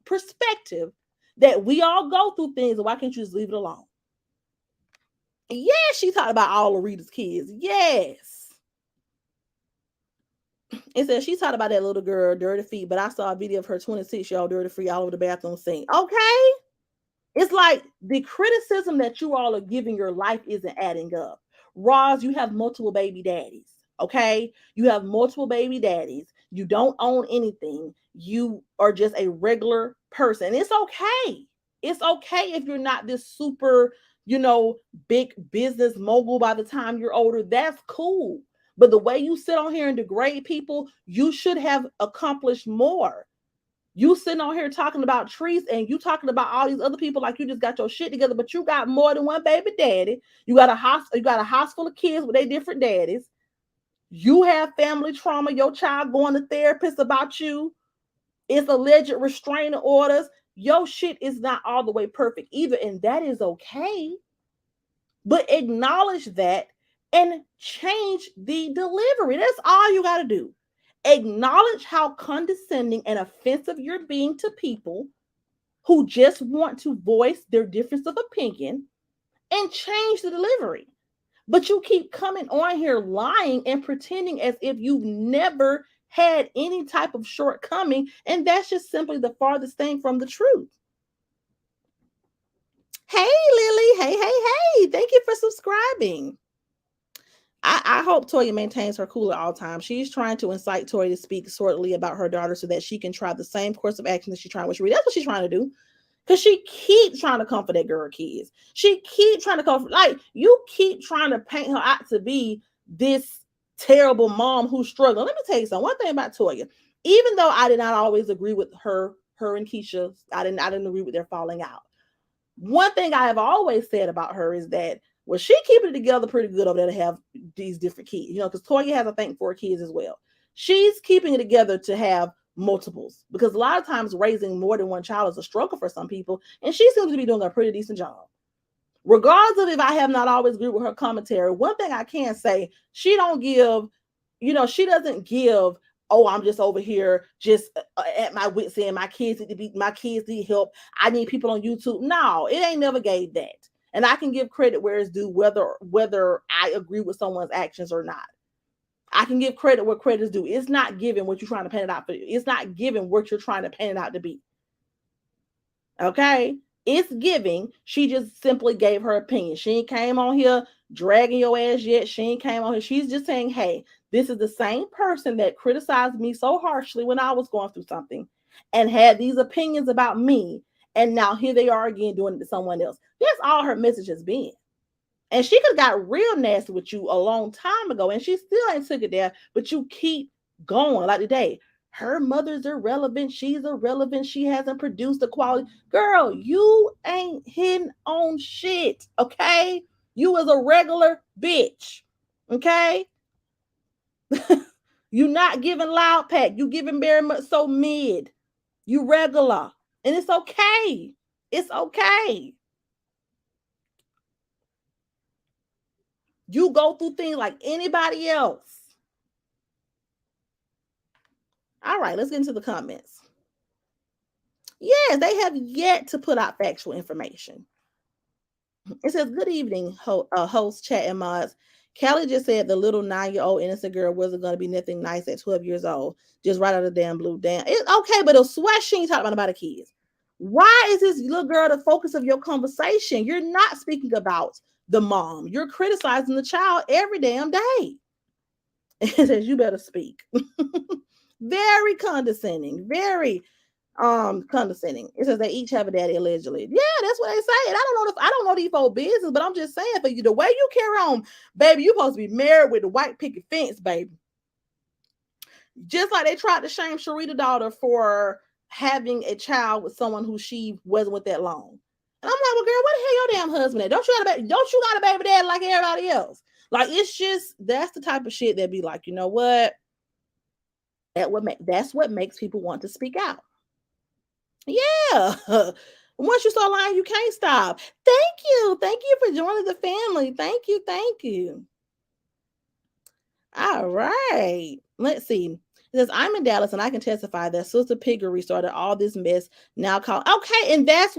perspective that we all go through things, and why can't you just leave it alone? Yes, she talked about all of Rita's kids. Yes. It says she talked about that little girl, dirty feet, but I saw a video of her 26-year-old dirty feet all over the bathroom sink. Okay. It's like the criticism that you all are giving your life isn't adding up. Roz, you have multiple baby daddies. Okay. You have multiple baby daddies. You don't own anything. You are just a regular person. It's okay. It's okay if you're not this super, big business mogul by the time you're older. That's cool. But the way you sit on here and degrade people, you should have accomplished more. You sitting on here talking about trees and you talking about all these other people like you just got your shit together, but you got more than one baby daddy. You got a house full of kids with their different daddies. You have family trauma. Your child going to therapists about you. It's alleged restraining orders. Your shit is not all the way perfect either, and that is okay. But acknowledge that and change the delivery. That's all you got to do. Acknowledge how condescending and offensive you're being to people who just want to voice their difference of opinion and change the delivery. But you keep coming on here lying and pretending as if you've never had any type of shortcoming. And that's just simply the farthest thing from the truth. Hey, Lily. Hey. Thank you for subscribing. I hope Toya maintains her cool at all times. She's trying to incite Toya to speak shortly about her daughter so that she can try the same course of action that she's trying with Sheree. That's what she's trying to do. Because she keeps trying to comfort that girl kids. She keeps trying to comfort, like, you keep trying to paint her out to be this terrible mom who's struggling. Let me tell you something. One thing about Toya, even though I did not always agree with her and Keisha, I didn't agree with their falling out. One thing I have always said about her is that, well, she keeping it together pretty good over there to have these different kids, because Toya has, I think, 4 kids as well. She's keeping it together to have multiples, because a lot of times raising more than one child is a struggle for some people, and she seems to be doing a pretty decent job. Regardless of if I have not always agreed with her commentary, one thing I can say, she don't give, she doesn't give, oh, I'm just over here just at my wits end. My kids need help. I need people on YouTube. No, it ain't never gave that. And I can give credit where it's due, whether I agree with someone's actions or not. I can give credit where credit is due. It's not giving what you're trying to paint it out for. It's not giving what you're trying to paint it out to be. Okay? It's giving. She just simply gave her opinion. She ain't came on here dragging your ass yet. She ain't came on here. She's just saying, hey, this is the same person that criticized me so harshly when I was going through something and had these opinions about me. And now here they are again doing it to someone else. That's all her message has been. And she could have got real nasty with you a long time ago, and she still ain't took it there, but you keep going. Like today, her mother's irrelevant. She's irrelevant. She hasn't produced the quality. Girl, you ain't hitting on shit, okay? You was a regular bitch, okay? You not giving loud pack. You giving very much so mid. You regular. And it's okay. It's okay. You go through things like anybody else. All right, let's get into the comments. Yes, they have yet to put out factual information. It says, good evening, host, chat, and mods. Callie just said the little 9-year-old innocent girl wasn't going to be nothing nice at 12 years old. Just right out of the damn blue. Damn. It's okay, but a sweat she ain't talking about the kids. Why is this little girl the focus of your conversation? You're not speaking about the mom. You're criticizing the child every damn day. It says you better speak. Very condescending. Very condescending. It says they each have a daddy allegedly. Yeah, that's what they say. And I don't know these folks business, but I'm just saying for you, the way you carry on, baby, you supposed to be married with the white picket fence, baby. Just like they tried to shame Sharita's daughter for having a child with someone who she wasn't with that long. And I'm like, well, girl, what the hell your damn husband at? Don't you got a baby dad like everybody else? Like, it's just, that's the type of shit that be like, you know what? That's what makes people want to speak out. Yeah. Once you start lying, you can't stop. Thank you. Thank you for joining the family. Thank you. Thank you. All right. Let's see. It says, I'm in Dallas and I can testify that Sister Piggery started all this mess now called. Okay. And that's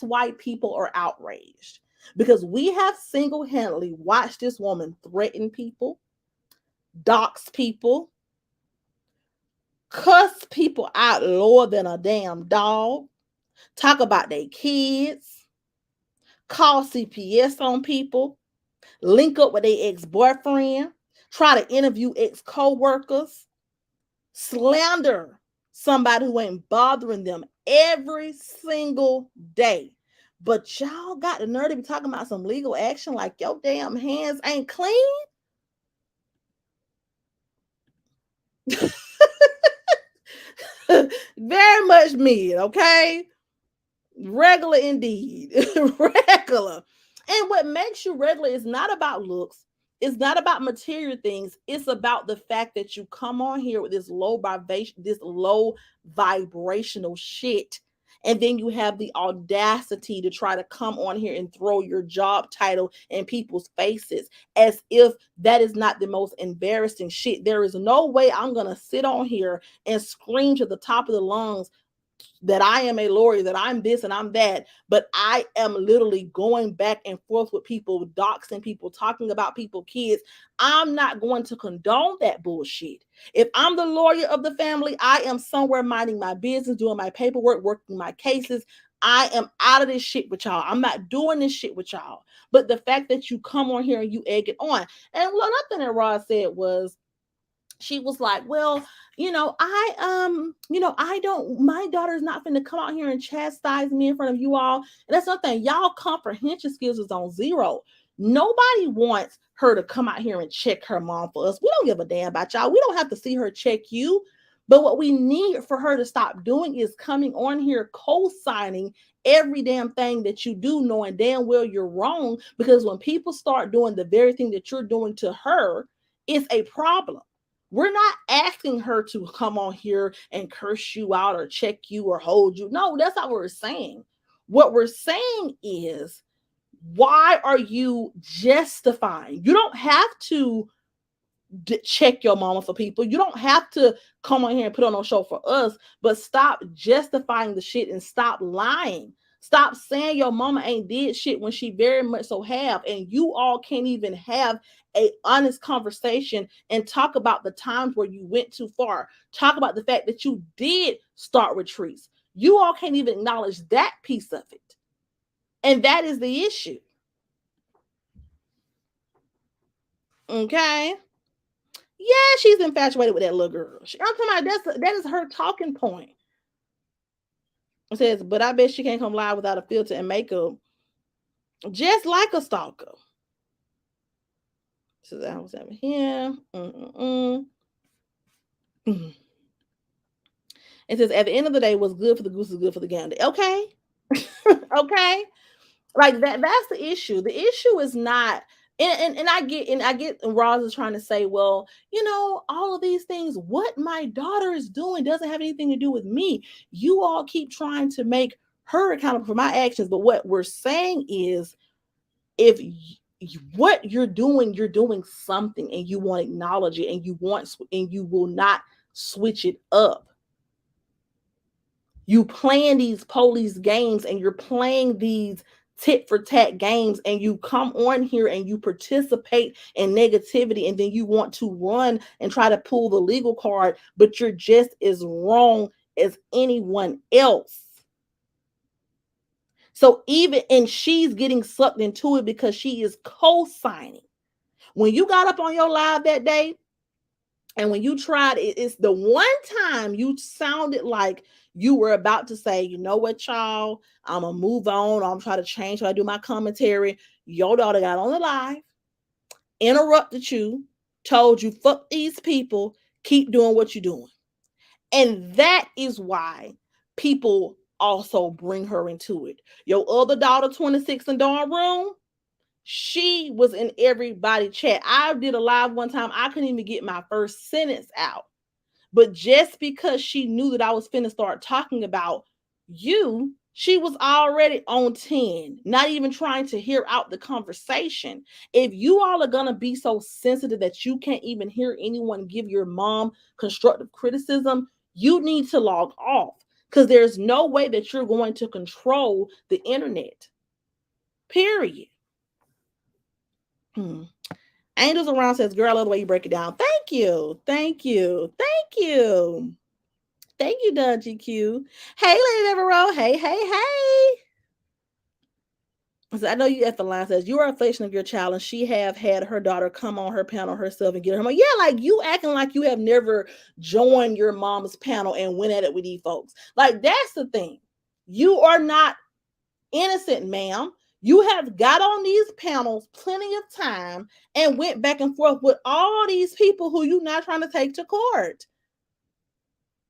why people are outraged. Because we have single-handedly watched this woman threaten people, dox people, cuss people out lower than a damn dog, talk about their kids, call CPS on people, link up with their ex-boyfriend, try to interview ex-co-workers, slander somebody who ain't bothering them every single day. But y'all got the nerve to be talking about some legal action like your damn hands ain't clean. Very much me, okay? Regular indeed. Regular. And what makes you regular is not about looks. It's not about material things. It's about the fact that you come on here with this low vibrational shit. And then you have the audacity to try to come on here and throw your job title in people's faces as if that is not the most embarrassing shit. There is no way I'm going to sit on here and scream to the top of the lungs that I am a lawyer, that I'm this and I'm that, but I am literally going back and forth with people, doxing people, talking about people, kids. I'm not going to condone that bullshit. If I'm the lawyer of the family, I am somewhere minding my business, doing my paperwork, working my cases. I am out of this shit with y'all. I'm not doing this shit with y'all. But the fact that you come on here and you egg it on. And another thing that Roz said was, she was like, well, I don't, my daughter's not finna come out here and chastise me in front of you all. And that's nothing. Y'all comprehension skills is on zero. Nobody wants her to come out here and check her mom for us. We don't give a damn about y'all. We don't have to see her check you. But what we need for her to stop doing is coming on here co-signing every damn thing that you do, knowing damn well you're wrong. Because when people start doing the very thing that you're doing to her, it's a problem. We're not asking her to come on here and curse you out or check you or hold you. No, that's not what we're saying. What we're saying is, why are you justifying? You don't have to check your mama for people. You don't have to come on here and put on a show for us, but stop justifying the shit and stop lying. Stop saying your mama ain't did shit when she very much so have, and you all can't even have a honest conversation and talk about the times where you went too far. Talk about the fact that you did start retreats. You all can't even acknowledge that piece of it. And that is the issue. Okay? Yeah, she's infatuated with that little girl. I'm talking about that is her talking point. It says, but I bet she can't come live without a filter and makeup, just like a stalker. So I was over here. It says, at the end of the day, what's good for the goose is good for the gander. Okay. Okay. Like that's the issue. The issue is not, and I get Roz is trying to say, well, all of these things, what my daughter is doing doesn't have anything to do with me. You all keep trying to make her accountable for my actions. But what we're saying is, if what you're doing something and you want to acknowledge it, and you will not switch it up. You playing these police games and you're playing these tit for tat games, and you come on here and you participate in negativity, and then you want to run and try to pull the legal card, but you're just as wrong as anyone else. So even, and she's getting sucked into it because she is co-signing. When you got up on your live that day, and when you tried, it's the one time you sounded like you were about to say, you know what, y'all, I'm going to move on. I'm trying to change how I do my commentary. Your daughter got on the live, interrupted you, told you, fuck these people, keep doing what you're doing. And that is why people also bring her into it. Your other daughter, 26 in dorm room, she was in everybody chat. I did a live one time. I couldn't even get my first sentence out. But just because she knew that I was finna start talking about you, she was already on 10, not even trying to hear out the conversation. If you all are gonna be so sensitive that you can't even hear anyone give your mom constructive criticism, you need to log off, because there's no way that you're going to control the internet. Period. Angels Around says, girl, I love the way you break it down. Thank you. Thank you. Thank you. Thank you, Doug GQ. Hey, Lady Devereaux. Hey, hey, hey. So I know you effing line says, you are a reflection of your child, and she have had her daughter come on her panel herself and get her money. Yeah, like you acting like you have never joined your mom's panel and went at it with these folks. Like, that's the thing. You are not innocent, ma'am. You have got on these panels plenty of time and went back and forth with all these people who you're not trying to take to court.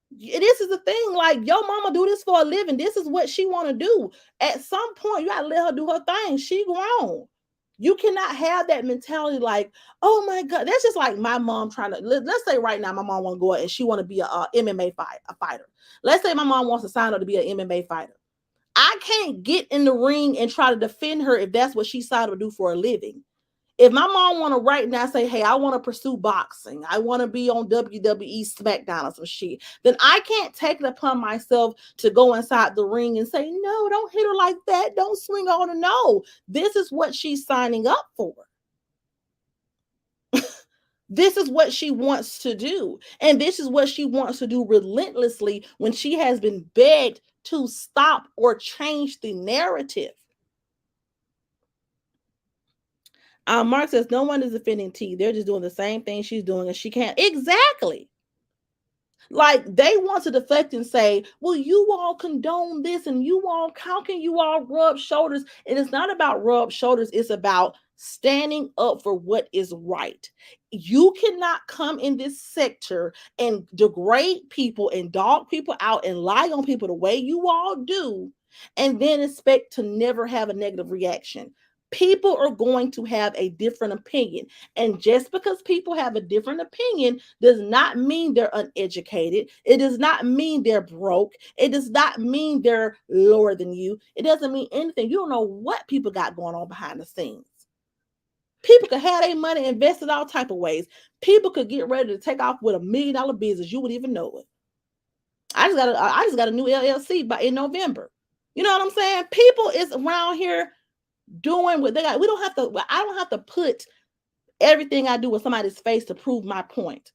This is the thing. Like, your mama do this for a living. This is what she want to do. At some point, you gotta let her do her thing. She grown. You cannot have that mentality like, oh my God. That's just like my mom trying to, let's say right now my mom want to go out and she want to be a MMA fighter. Let's say my mom wants to sign up to be an MMA fighter. I can't get in the ring and try to defend her if that's what she decided to do for a living. If my mom want to right now say, hey, I want to pursue boxing, I want to be on WWE SmackDown or some shit, then I can't take it upon myself to go inside the ring and say, no, don't hit her like that. Don't swing on her. No, this is what she's signing up for. This is what she wants to do. And this is what she wants to do relentlessly when she has been begged to stop or change the narrative. Mark says, no one is defending T. They're just doing the same thing she's doing and she can't. Exactly. Like, they want to deflect and say, well, you all condone this, and you all, how can you all rub shoulders? And it's not about rub shoulders. It's about standing up for what is right. You cannot come in this sector and degrade people and dog people out and lie on people the way you all do, and then expect to never have a negative reaction. People are going to have a different opinion. And just because people have a different opinion does not mean they're uneducated. It does not mean they're broke. It does not mean they're lower than you. It doesn't mean anything. You don't know what people got going on behind the scenes. People could have their money invested all type of ways. People could get ready to take off with $1 million business. You wouldn't even know it. I just got a new LLC in November. You know what I'm saying? People is around here doing what they got. I don't have to put everything I do with somebody's face to prove my point.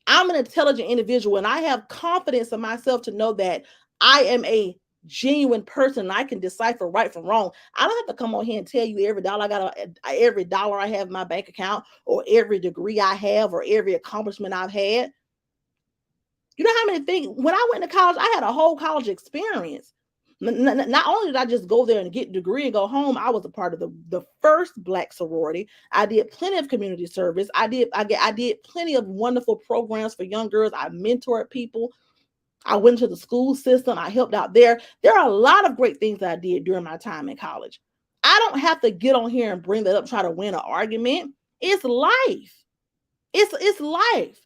I'm an intelligent individual, and I have confidence in myself to know that I am a genuine person. I can decipher right from wrong. I don't have to come on here and tell you every dollar I have in my bank account, or every degree I have, or every accomplishment I've had. You know how many things, when I went to college, I had a whole college experience. Not only did I just go there and get a degree and go home, I was a part of the first Black sorority. I did plenty of community service. I did plenty of wonderful programs for young girls. I mentored people. I went to the school system. I helped out there. There are a lot of great things that I did during my time in college. I don't have to get on here and bring that up, try to win an argument. It's life. It's life.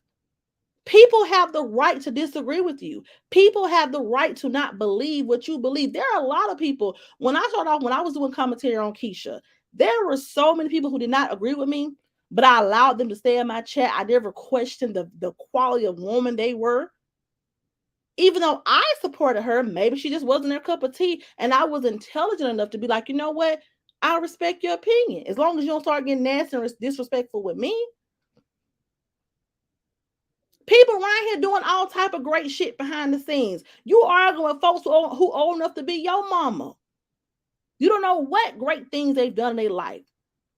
People have the right to disagree with you. People have the right to not believe what you believe. There are a lot of people. When I started off, when I was doing commentary on Keisha, there were so many people who did not agree with me, but I allowed them to stay in my chat. I never questioned the quality of woman they were. Even though I supported her, maybe she just wasn't their cup of tea. And I was intelligent enough to be like, you know what? I respect your opinion. As long as you don't start getting nasty and disrespectful with me. People around here doing all type of great shit behind the scenes. You arguing with folks who old enough to be your mama. You don't know what great things they've done in their life.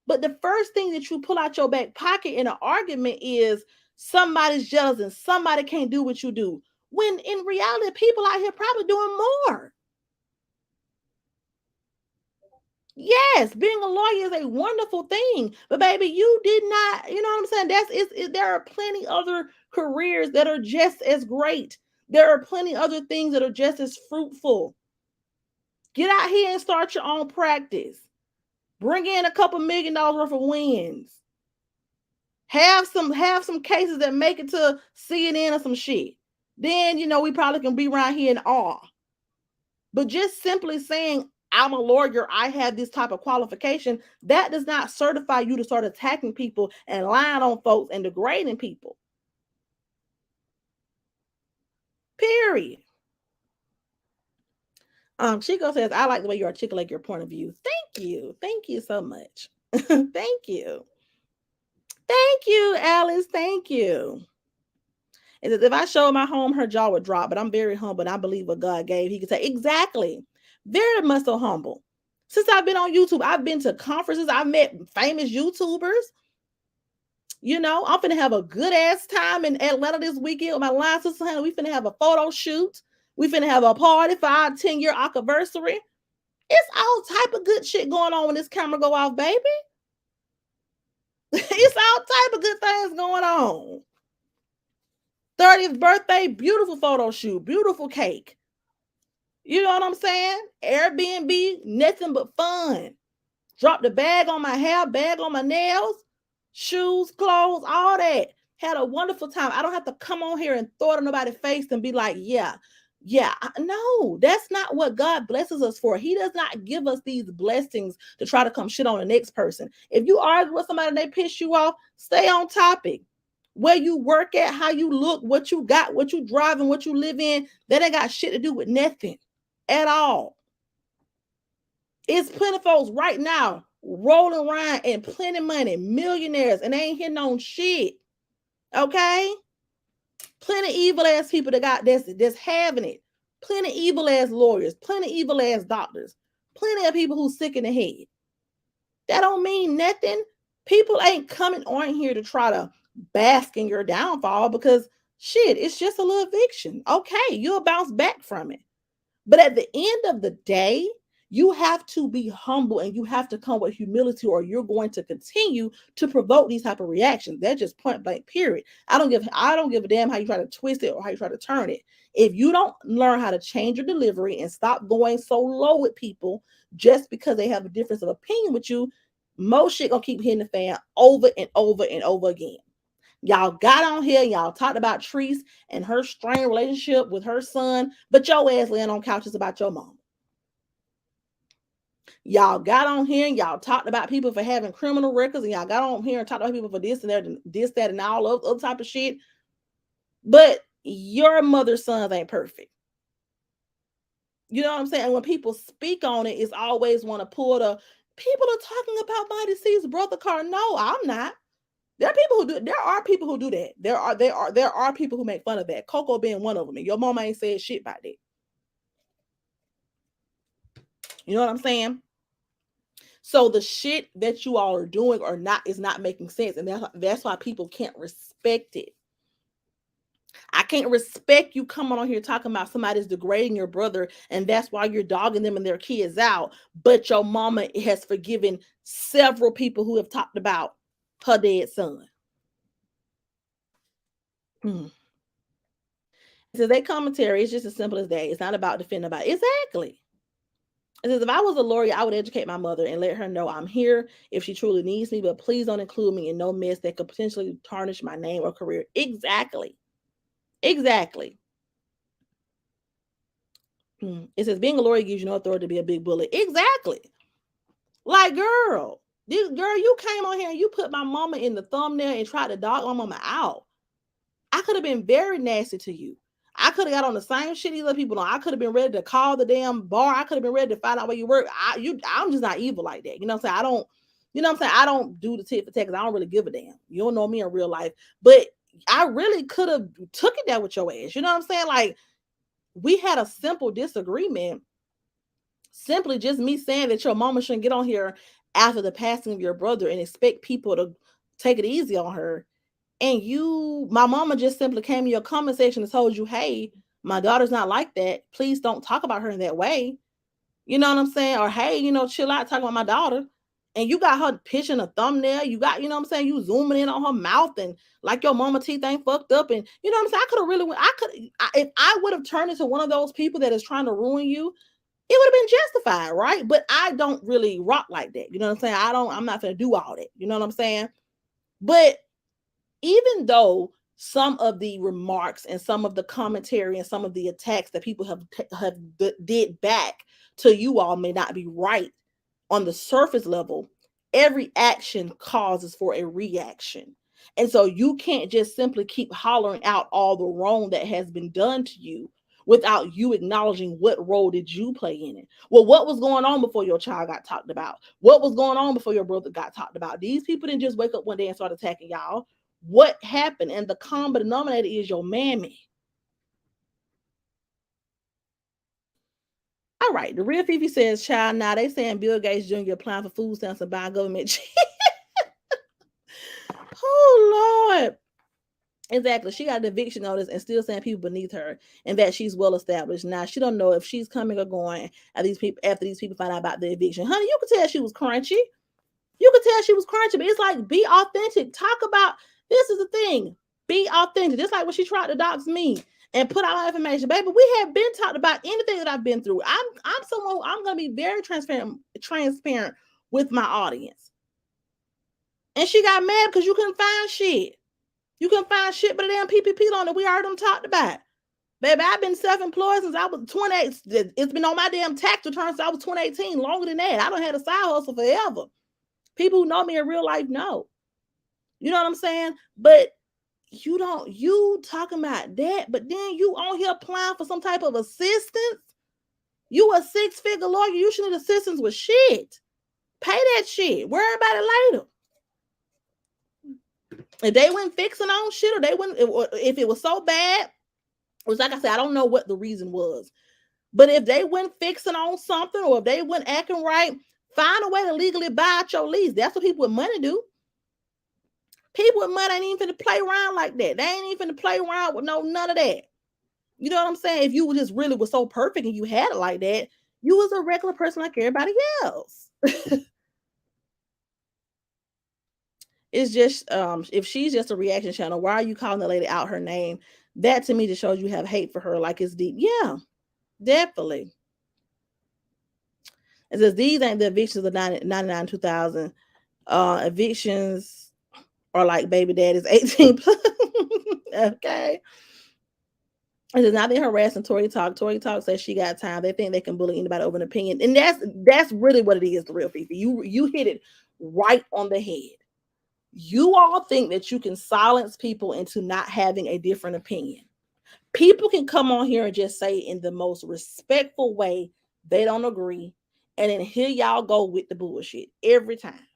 But the first thing that you pull out your back pocket in an argument is somebody's jealous and somebody can't do what you do. When in reality, people out here probably doing more. Yes, being a lawyer is a wonderful thing, but baby, you did not. You know what I'm saying? There are plenty other careers that are just as great. There are plenty other things that are just as fruitful. Get out here and start your own practice. Bring in a couple $1 million worth of wins. Have some cases that make it to CNN or some shit. Then we probably can be around here in awe. But just simply saying I'm a lawyer, I have this type of qualification, that does not certify you to start attacking people and lying on folks and degrading people. Period. Chico says, I like the way you articulate your point of view. Thank you. Thank you so much. Thank you. Thank you, Alice. Thank you. And if I showed my home, her jaw would drop, but I'm very humble. And I believe what God gave. He could say, exactly. Very much so humble. Since I've been on YouTube, I've been to conferences. I've met famous YouTubers. I'm finna have a good ass time in Atlanta this weekend with my line sister. Honey. We finna have a photo shoot. We finna have a party for our 10-year anniversary. It's all type of good shit going on when this camera go off, baby. It's all type of good things going on. 30th birthday, beautiful photo shoot, beautiful cake. You know what I'm saying? Airbnb, nothing but fun. Dropped the bag on my hair, bag on my nails, shoes, clothes, all that. Had a wonderful time. I don't have to come on here and throw it in nobody's face and be like, yeah. No, that's not what God blesses us for. He does not give us these blessings to try to come shit on the next person. If you argue with somebody and they piss you off, stay on topic. Where you work at, how you look, what you got, what you drive, and what you live in, that ain't got shit to do with nothing at all. It's plenty of folks right now rolling around and plenty money, millionaires, and they ain't hitting on shit. Okay? Plenty evil ass people that's having it. Plenty evil ass lawyers, plenty evil ass doctors, plenty of people who's sick in the head. That don't mean nothing. People ain't coming on here to try to bask in your downfall because shit, it's just a little eviction. Okay, you'll bounce back from it. But at the end of the day, you have to be humble and you have to come with humility or you're going to continue to provoke these type of reactions. That's just point blank, period. I don't give a damn how you try to twist it or how you try to turn it. If you don't learn how to change your delivery and stop going so low with people just because they have a difference of opinion with you, most shit gonna keep hitting the fan over and over and over again. Y'all got on here, y'all talked about Treese and her strained relationship with her son, but your ass laying on couches about your mom. Y'all got on here and y'all talked about people for having criminal records, and y'all got on here and talked about people for this and that, and all other type of shit. But your mother's sons ain't perfect. You know what I'm saying? And when people speak on it, it's always want to pull the people are talking about my deceased brother car. No, I'm not. There are people who do that. There are people who make fun of that. Coco being one of them. And your mama ain't said shit about that. You know what I'm saying? So the shit that you all are doing or not is not making sense. And that's why people can't respect it. I can't respect you coming on here talking about somebody's degrading your brother, and that's why you're dogging them and their kids out. But your mama has forgiven several people who have talked about her dead son. So their commentary is just as simple as that. It's not about defending about exactly. It says, if I was a lawyer, I would educate my mother and let her know I'm here if she truly needs me, but please don't include me in no mess that could potentially tarnish my name or career. Exactly. Exactly. It says, being a lawyer gives you no authority to be a big bully. Exactly. Like, girl, you came on here and you put my mama in the thumbnail and tried to dog my mama out. I could have been very nasty to you. I could have got on the same shit these other people on. I could have been ready to call the damn bar. I could have been ready to find out where you work. I'm just not evil like that. You know what I'm saying? I don't, you know what I'm saying? I don't do the tit for tat because I don't really give a damn. You don't know me in real life. But I really could have took it there with your ass. You know what I'm saying? Like, we had a simple disagreement. Simply just me saying that your mama shouldn't get on here after the passing of your brother and expect people to take it easy on her. And my mama just simply came in your comment section and told you, hey, my daughter's not like that. Please don't talk about her in that way. You know what I'm saying? Or, hey, chill out talking about my daughter. And you got her pitching a thumbnail. You got, you know what I'm saying? You zooming in on her mouth and like your mama teeth ain't fucked up. And you know what I'm saying? I could have really, if I would have turned into one of those people that is trying to ruin you, it would have been justified, right? But I don't really rock like that. You know what I'm saying? I'm not going to do all that. You know what I'm saying? But even though some of the remarks and some of the commentary and some of the attacks that people have did back to you all may not be right on the surface level, every action causes for a reaction. And so you can't just simply keep hollering out all the wrong that has been done to you without you acknowledging what role did you play in it. Well, what was going on before your child got talked about? What was going on before your brother got talked about? These people didn't just wake up one day and start attacking y'all. What happened? And the common denominator is your mammy. All right, the real Fifi says, child, now they saying Bill Gates Jr. applying for food stamps and buying government. Oh, Lord. Exactly. She got an eviction notice and still saying people beneath her and that she's well established. Now she don't know if she's coming or going after these people find out about the eviction. Honey, you could tell she was crunchy. You could tell she was crunchy, but it's like, be authentic. Talk about, this is the thing. Be authentic. Just like when she tried to dox me and put out information. Baby, we have been talked about anything that I've been through. I'm someone who I'm gonna be very transparent with my audience. And she got mad because you couldn't find shit. You couldn't find shit but a damn PPP loan that we already talked about. Baby, I've been self-employed since I was 28. It's been on my damn tax return since I was 2018. Longer than that. I don't had a side hustle forever. People who know me in real life know. You know what I'm saying? But you talking about that, but then you on here applying for some type of assistance. You a 6-figure lawyer. You should need assistance with shit. Pay that shit. Worry about it later. If they went fixing on shit, or they went, if it was so bad, which like I said, I don't know what the reason was. But if they went fixing on something, or if they went acting right, find a way to legally buy out your lease. That's what people with money do. People with money ain't even finna play around like that. They ain't even finna play around with none of that. You know what I'm saying? If you just really was so perfect and you had it like that, you was a regular person like everybody else. It's just if she's just a reaction channel, why are you calling the lady out her name? That to me just shows you have hate for her, like it's deep. Yeah, definitely. It says these ain't the evictions of 99 2000. Evictions are like baby daddy's 18 plus. Okay. And then now they're harassing Tory Talk. Tory Talk says she got time. They think they can bully anybody over an opinion. And that's really what it is, the real Fifi. You hit it right on the head. You all think that you can silence people into not having a different opinion. People can come on here and just say in the most respectful way they don't agree. And then here y'all go with the bullshit every time.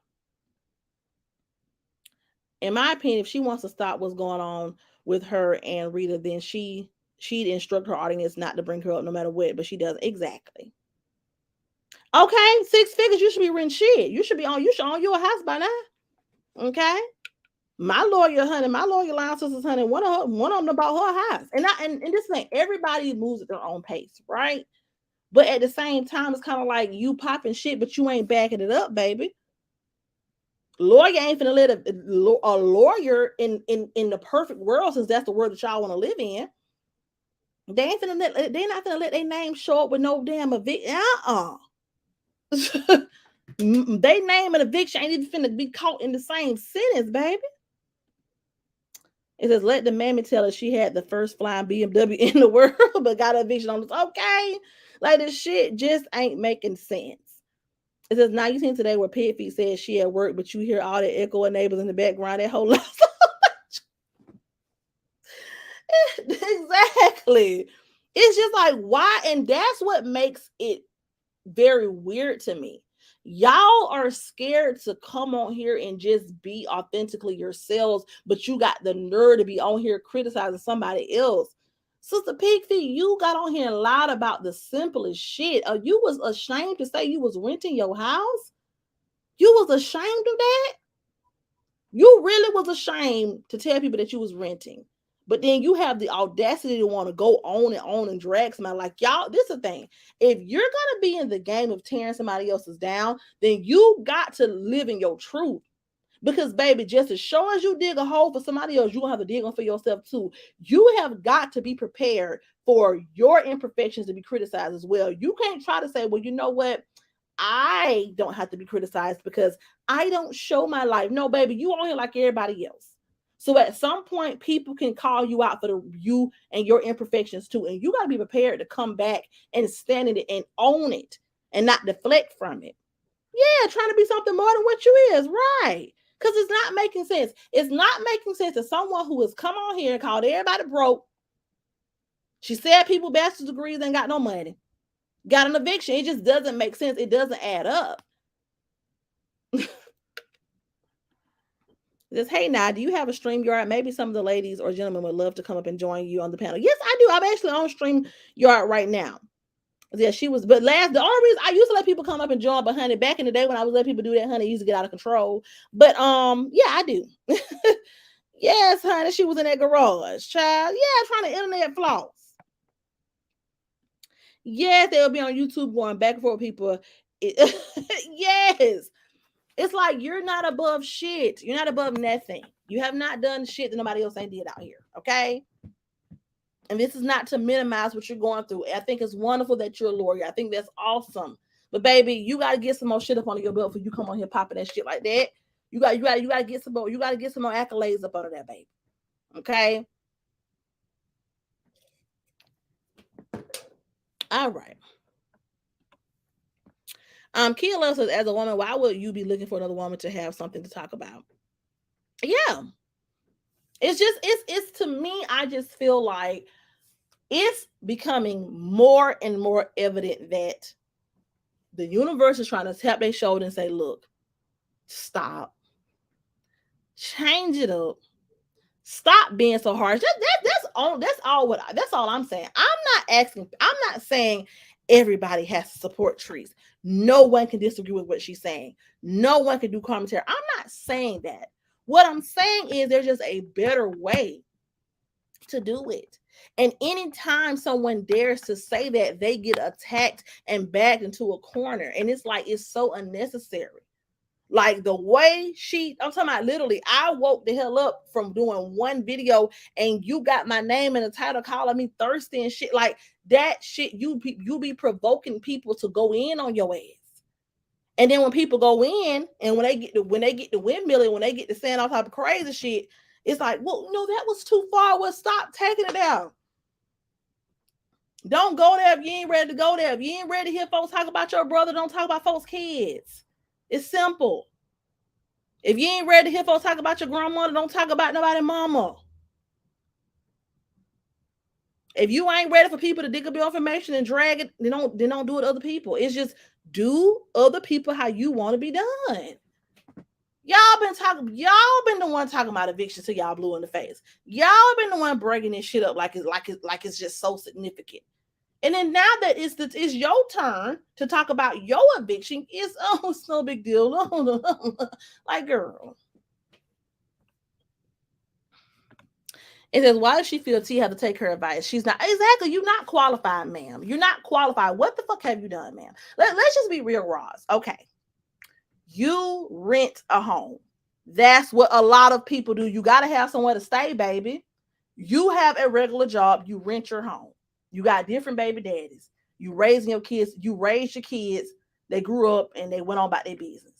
In my opinion, if she wants to stop what's going on with her and Rita, then she'd instruct her audience not to bring her up no matter what, but she does exactly. Okay, 6 figures, you should be renting shit. You should own your house by now. Okay. My lawyer, honey, my lawyer line sisters, honey, one of them about her house. And this thing, everybody moves at their own pace, right? But at the same time, it's kind of like you popping shit, but you ain't backing it up, baby. Lawyer ain't finna let a lawyer in the perfect world, since that's the world that y'all want to live in. They're not gonna let their name show up with no damn eviction. They name an eviction ain't even finna be caught in the same sentence, baby. It says, let the mammy tell her she had the first flying BMW in the world, but got a eviction on this. Okay. Like, this shit just ain't making sense. It says, now you seen today where Pig Feet says she at work, but you hear all the echo of neighbors in the background. That whole lot. Exactly. It's just like, why? And that's what makes it very weird to me. Y'all are scared to come on here and just be authentically yourselves, but you got the nerve to be on here criticizing somebody else. Sister Pigfeet, you got on here and lied about the simplest shit. You was ashamed to say you was renting your house? You was ashamed of that? You really was ashamed to tell people that you was renting. But then you have the audacity to want to go on and drag somebody. Like, y'all, this is the thing. If you're gonna be in the game of tearing somebody else's down, then you got to live in your truth. Because, baby, just as sure as you dig a hole for somebody else, you're gonna have to dig one for yourself too. You have got to be prepared for your imperfections to be criticized as well. You can't try to say, well, you know what? I don't have to be criticized because I don't show my life. No, baby, you on here like everybody else. So at some point, people can call you out for you and your imperfections too. And you got to be prepared to come back and stand in it and own it and not deflect from it. Yeah, trying to be something more than what you is, right? Because it's not making sense. It's not making sense to someone who has come on here and called everybody broke. She said people bachelor's degrees ain't got no money. Got an eviction. It just doesn't make sense. It doesn't add up. Says, hey, now, do you have a StreamYard? Maybe some of the ladies or gentlemen would love to come up and join you on the panel. Yes, I do. I'm actually on StreamYard right now. Yeah, she was. But the only reason I used to let people come up and join, but honey, back in the day when I was letting people do that, honey, it used to get out of control. But yeah, I do. Yes, honey, she was in that garage, child. Yeah, trying to internet floss. Yes, they'll be on YouTube going back and forth with people. Yes. It's like you're not above shit. You're not above nothing. You have not done shit that nobody else ain't did out here. Okay. And this is not to minimize what you're going through. I think it's wonderful that you're a lawyer. I think that's awesome. But baby, you gotta get some more shit up under your belt before you come on here popping that shit like that. You gotta get some more. You gotta get some more accolades up under that, baby. Okay. All right. Kia Love says, as a woman, why would you be looking for another woman to have something to talk about? Yeah. It's to me, I just feel like it's becoming more and more evident that the universe is trying to tap their shoulder and say, look, stop. Change it up. Stop being so harsh. That's all I'm saying. I'm not saying everybody has to support Trees. No one can disagree with what she's saying. No one can do commentary. I'm not saying that. What I'm saying is there's just a better way to do it. And anytime someone dares to say that, they get attacked and backed into a corner. And it's like, it's so unnecessary. Like the way I'm talking about literally, I woke the hell up from doing one video and you got my name in the title calling me thirsty and shit. Like that shit, you be provoking people to go in on your ass. And then when people go in and when they get the windmilling, when they get to saying all type of crazy shit, it's like, well, no, that was too far. Well, stop taking it out. Don't go there if you ain't ready to go there. If you ain't ready to hear folks talk about your brother, don't talk about folks' kids. It's simple. If you ain't ready to hear folks talk about your grandmother, don't talk about nobody's mama. If you ain't ready for people to dig up your information and drag it, then don't do it to other people. It's just do other people how you want to be done. Y'all been the one talking about evictions till y'all blue in the face. Y'all been the one breaking this shit up like it's just so significant. And then now that it's your turn to talk about your eviction, it's no big deal. Like, girl. It says, why does she feel T have to take her advice? She's not. Exactly. You're not qualified, ma'am. You're not qualified. What the fuck have you done, ma'am? Let's just be real, Ross. Okay. You rent a home. That's what a lot of people do. You got to have somewhere to stay, baby. You have a regular job. You rent your home. You got different baby daddies. You raising your kids. You raised your kids. They grew up and they went on about their business.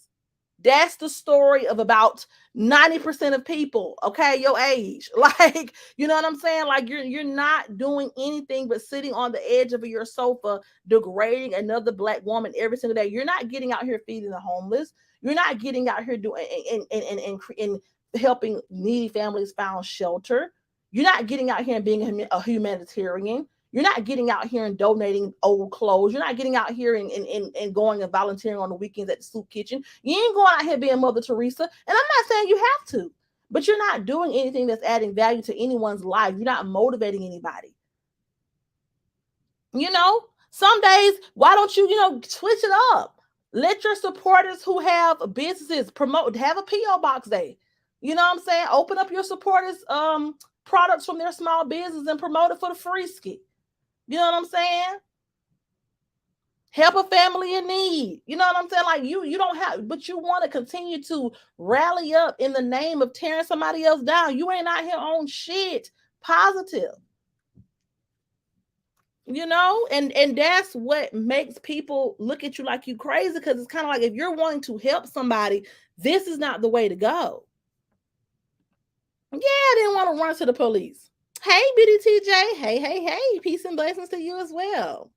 That's the story of about 90% of people, okay, your age. Like, you know what I'm saying? Like you're not doing anything but sitting on the edge of your sofa, degrading another Black woman every single day. You're not getting out here feeding the homeless. You're not getting out here doing and helping needy families find shelter. You're not getting out here and being a humanitarian. You're not getting out here and donating old clothes. You're not getting out here and going and volunteering on the weekends at the soup kitchen. You ain't going out here being Mother Teresa. And I'm not saying you have to, but you're not doing anything that's adding value to anyone's life. You're not motivating anybody. Some days, why don't you, switch it up? Let your supporters who have businesses promote, have a P.O. box day. You know what I'm saying? Open up your supporters products from their small business and promote it for the free skit. You know what I'm saying? Help a family in need. You know what I'm saying? Like you don't have, but you want to continue to rally up in the name of tearing somebody else down. You ain't out here on shit positive. And that's what makes people look at you like you crazy, because it's kind of like, if you're wanting to help somebody, this is not the way to go. Yeah, I didn't want to run to the police. Hey, BDTJ. Hey. Peace and blessings to you as well.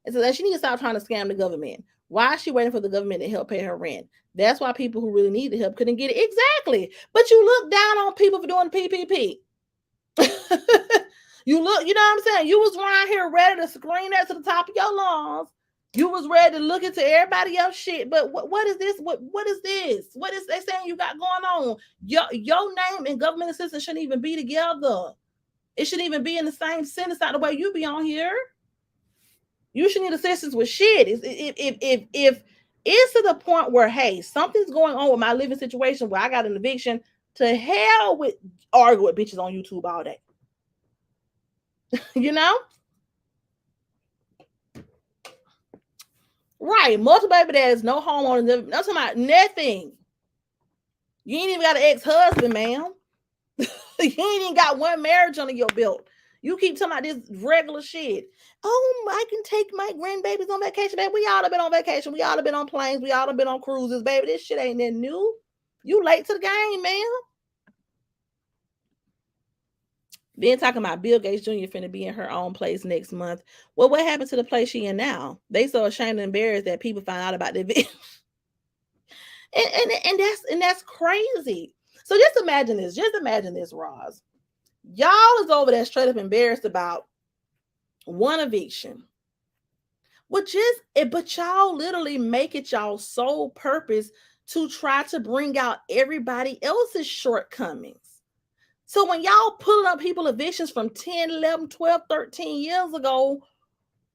And so that she needs to stop trying to scam the government. Why is she waiting for the government to help pay her rent? That's why people who really need the help couldn't get it. Exactly. But you look down on people for doing PPP. You know what I'm saying? You was around here ready to scream that to the top of your lungs. You was ready to look into everybody else shit. But what is this? What is this? What is they saying you got going on? Your name and government assistance shouldn't even be together. It shouldn't even be in the same sentence, not the way you be on here. You should need assistance with shit. If it's to the point where, hey, something's going on with my living situation where I got an eviction, to hell with argue with bitches on YouTube all day. Right, multiple baby daddies, no homeowners, not talking about nothing. You ain't even got an ex-husband, ma'am. You ain't even got one marriage under your belt. You keep talking about this regular shit. Oh, I can take my grandbabies on vacation, baby. We all have been on vacation. We all have been on planes. We all have been on cruises, baby. This shit ain't that new. You late to the game, man. Then talking about Bill Gates Jr. finna be in her own place next month. Well, what happened to the place she in now? They so ashamed and embarrassed that people find out about the video. and that's crazy. So just imagine this, Roz. Y'all is over there straight up embarrassed about one eviction. But y'all literally make it y'all sole purpose to try to bring out everybody else's shortcomings. So when y'all pulling up people evictions from 10, 11, 12, 13 years ago,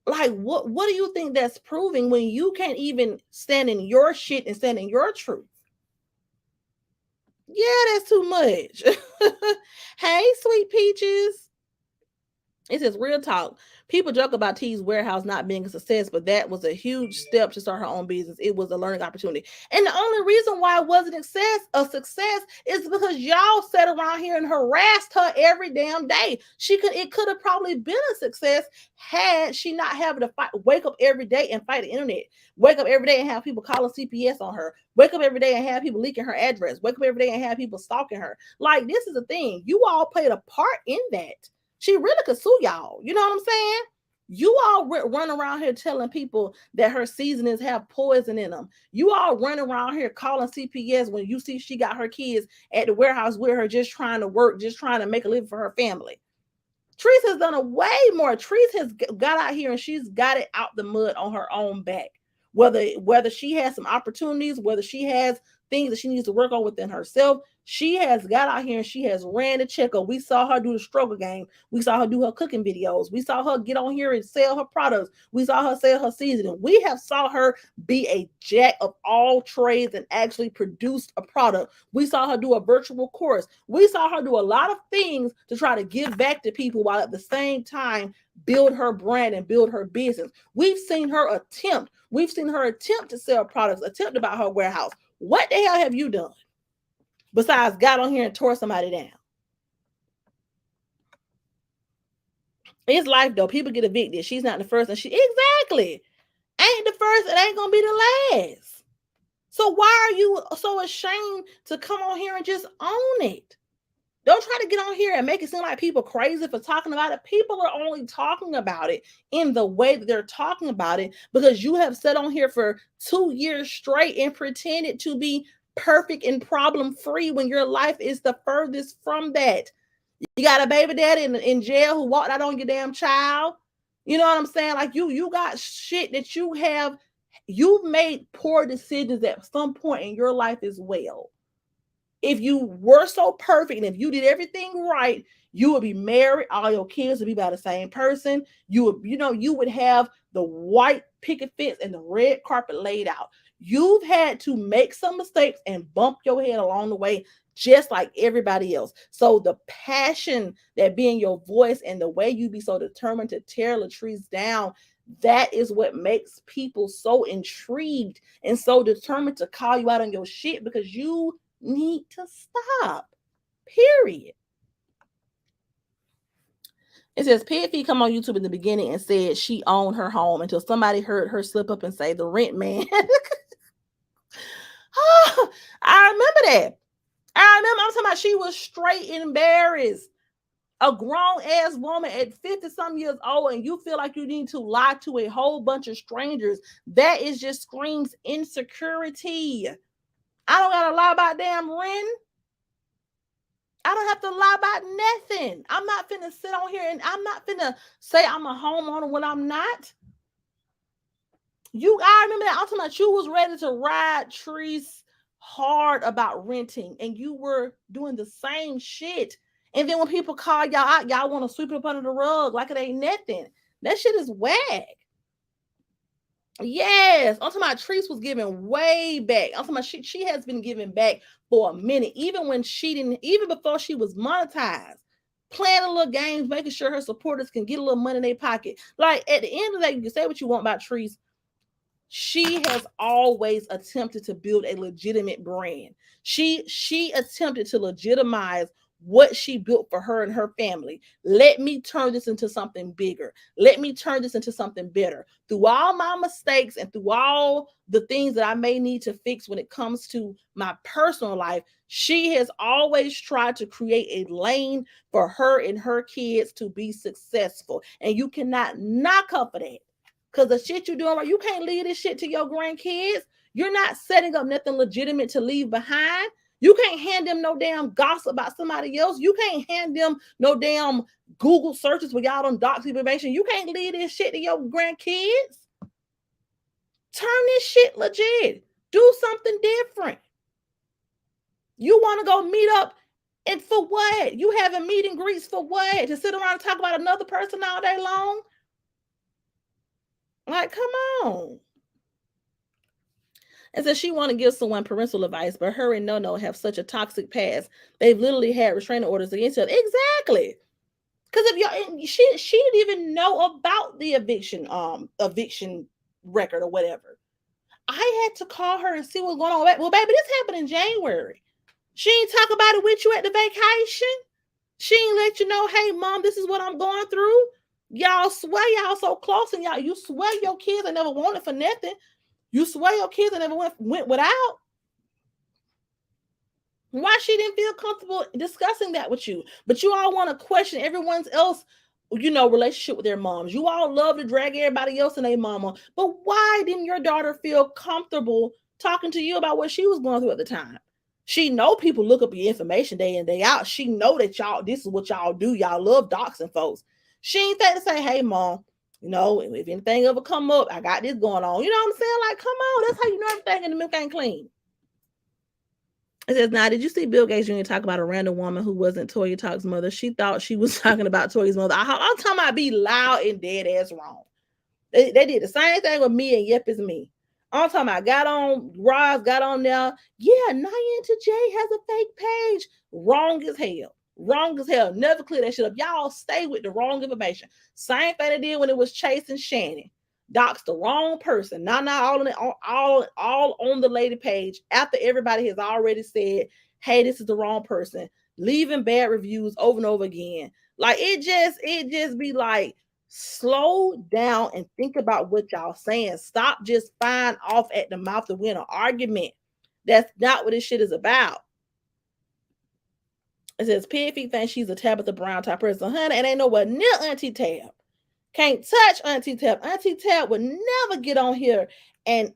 like what do you think that's proving when you can't even stand in your shit and stand in your truth? Yeah, that's too much. Hey, sweet peaches. It says, real talk. People joke about T's warehouse not being a success, but that was a huge step to start her own business. It was a learning opportunity. And the only reason why it wasn't a success is because y'all sat around here and harassed her every damn day. It could have probably been a success had she not having to wake up every day and fight the internet. Wake up every day and have people calling CPS on her. Wake up every day and have people leaking her address. Wake up every day and have people stalking her. Like, this is the thing. You all played a part in that. She really could sue y'all. You know what I'm saying? You all run around here telling people that her seasonings have poison in them. You all run around here calling CPS when you see she got her kids at the warehouse with her, just trying to work, just trying to make a living for her family. Treese has done a way more. Treese has got out here and she's got it out the mud on her own back. Whether she has some opportunities, whether she has things that she needs to work on within herself, she has got out here and she has ran the check up. We saw her do the struggle game. We saw her do her cooking videos. We saw her get on here and sell her products. We saw her sell her seasoning. We have saw her be a jack of all trades and actually produce a product. We saw her do a virtual course. We saw her do a lot of things to try to give back to people while at the same time build her brand and build her business. We've seen her attempt to sell products, attempt to buy her warehouse. What the hell have you done besides got on here and tore somebody down? It's life though. People get evicted. She's not the first, and exactly ain't the first. It ain't gonna be the last. So why are you so ashamed to come on here and just own it? Don't try to get on here and make it seem like people crazy for talking about it. People are only talking about it in the way that they're talking about it because you have sat on here for 2 years straight and pretended to be perfect and problem free when your life is the furthest from that. You got a baby daddy in jail who walked out on your damn child. You know what I'm saying? Like you got shit that you have. You've made poor decisions at some point in your life as well. If you were so perfect and if you did everything right, you would be married. All your kids would be by the same person. You would have the white picket fence and the red carpet laid out. You've had to make some mistakes and bump your head along the way, just like everybody else. So the passion that being your voice and the way you be so determined to tear Latrice down, that is what makes people so intrigued and so determined to call you out on your shit, because you need to stop. Period. It says PFE come on YouTube in the beginning and said she owned her home until somebody heard her slip up and say the rent man. I remember that. I'm talking about she was straight embarrassed. A grown ass woman at 50 some years old, and you feel like you need to lie to a whole bunch of strangers. That is just screams insecurity. I don't gotta lie about damn rent. I don't have to lie about nothing. I'm not finna sit on here and I'm not finna say I'm a homeowner when I'm not. I remember that. I'm talking about you was ready to ride trees hard about renting, and you were doing the same shit. And then when people call y'all out, y'all want to sweep it up under the rug like it ain't nothing. That shit is whack. Yes, I'm talking about Treese was giving way back. I'm talking about she has been giving back for a minute, even when she didn't, even before she was monetized, playing a little games, making sure her supporters can get a little money in their pocket. Like at the end of the day, you can say what you want about Treese. She has always attempted to build a legitimate brand. She attempted to legitimize what she built for her and her family. Let me turn this into something bigger. Let me turn this into something better. Through all my mistakes and through all the things that I may need to fix when it comes to my personal life, she has always tried to create a lane for her and her kids to be successful. And you cannot knock her for that. Because the shit you're doing right, you can't leave this shit to your grandkids. You're not setting up nothing legitimate to leave behind. You can't hand them no damn gossip about somebody else. You can't hand them no damn Google searches where y'all done dox information. You can't leave this shit to your grandkids. Turn this shit legit. Do something different. You want to go meet up, and for what? You having meet and greets for what? To sit around and talk about another person all day long? Like, come on. And says she want to give someone parental advice, but her and No have such a toxic past. They've literally had restraining orders against her. Exactly. Because if y'all, she didn't even know about the eviction record or whatever. I had to call her and see what's going on. Well, baby, this happened in January. She ain't talk about it with you at the vacation. She ain't let you know, hey, mom, this is what I'm going through. Y'all swear y'all so close, and you swear your kids ain't never wanted for nothing. You swear your kids never went without. Why she didn't feel comfortable discussing that with you? But you all want to question everyone's else, relationship with their moms. You all love to drag everybody else and their mama. But why didn't your daughter feel comfortable talking to you about what she was going through at the time? She know people look up your information day in, day out. She know that this is what y'all do. Y'all love doxing folks. She ain't think to say, hey, mom, if anything ever come up, I got this going on. You know what I'm saying? Like, come on. That's how you know everything in the milk ain't clean. It says, now, did you see Bill Gates Jr. talk about a random woman who wasn't Toya Talk's mother? She thought she was talking about Toya's mother. I'm talking about be loud and dead ass wrong. They did the same thing with me and Yep is Me. I'm talking about Roz got on there. Yeah, Niantic J has a fake page. Wrong as hell. Wrong as hell. Never clear that shit up. Y'all stay with the wrong information. Same thing they did when it was Chase and Shannon. Docs the wrong person. Now all on the lady page after everybody has already said, hey, this is the wrong person. Leaving bad reviews over and over again. Like it just be like, slow down and think about what y'all saying. Stop just firing off at the mouth to win an argument. That's not what this shit is about. It says PFE thinks she's a Tabitha Brown type person. Honey, it ain't nowhere near Auntie Tab. Can't touch Auntie Tab. Auntie Tab would never get on here and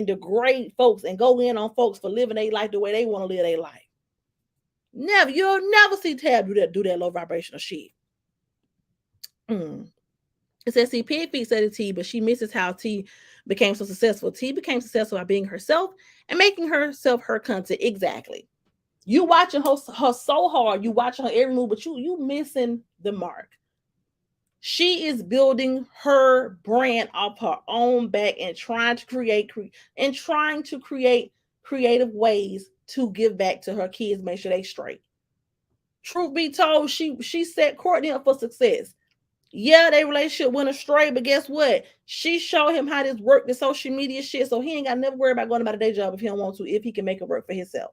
degrade folks and go in on folks for living their life the way they want to live their life. Never. You'll never see Tab do that low vibrational shit. Mm. It says, see, Pig Feet said to T, but she misses how T became so successful. T became successful by being herself and making herself her content. Exactly. You watching her so hard, you watching her every move, but you missing the mark. She is building her brand off her own back and trying to create creative ways to give back to her kids, make sure they straight. Truth be told, she set Courtney up for success. Yeah, their relationship went astray, but guess what? She showed him how this work, the social media shit, so he ain't got to never worry about going about a day job if he don't want to, if he can make it work for himself.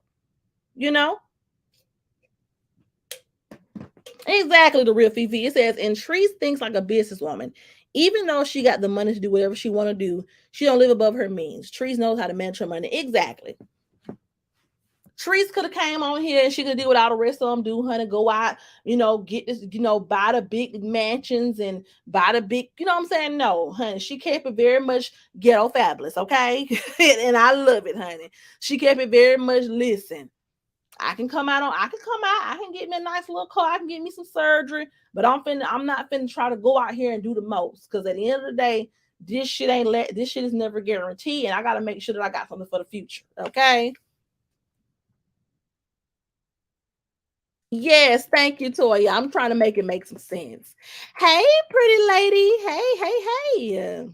You know? Exactly, the real Fifi. It says, and Treese thinks like a businesswoman. Even though she got the money to do whatever she want to do, she don't live above her means. Treese knows how to manage her money. Exactly. Treese could have came on here and she could do what all the rest of them do, honey. Go out, get this, buy the big mansions and buy the big, you know what I'm saying? No, honey. She kept it very much ghetto fabulous, okay? And I love it, honey. She kept it very much, listen. I can come out, I can get me a nice little car, I can get me some surgery, but I'm not finna try to go out here and do the most. Cause at the end of the day, this shit is never guaranteed. And I gotta make sure that I got something for the future. Okay. Yes, thank you, Toya. I'm trying to make it make some sense. Hey, pretty lady. Hey.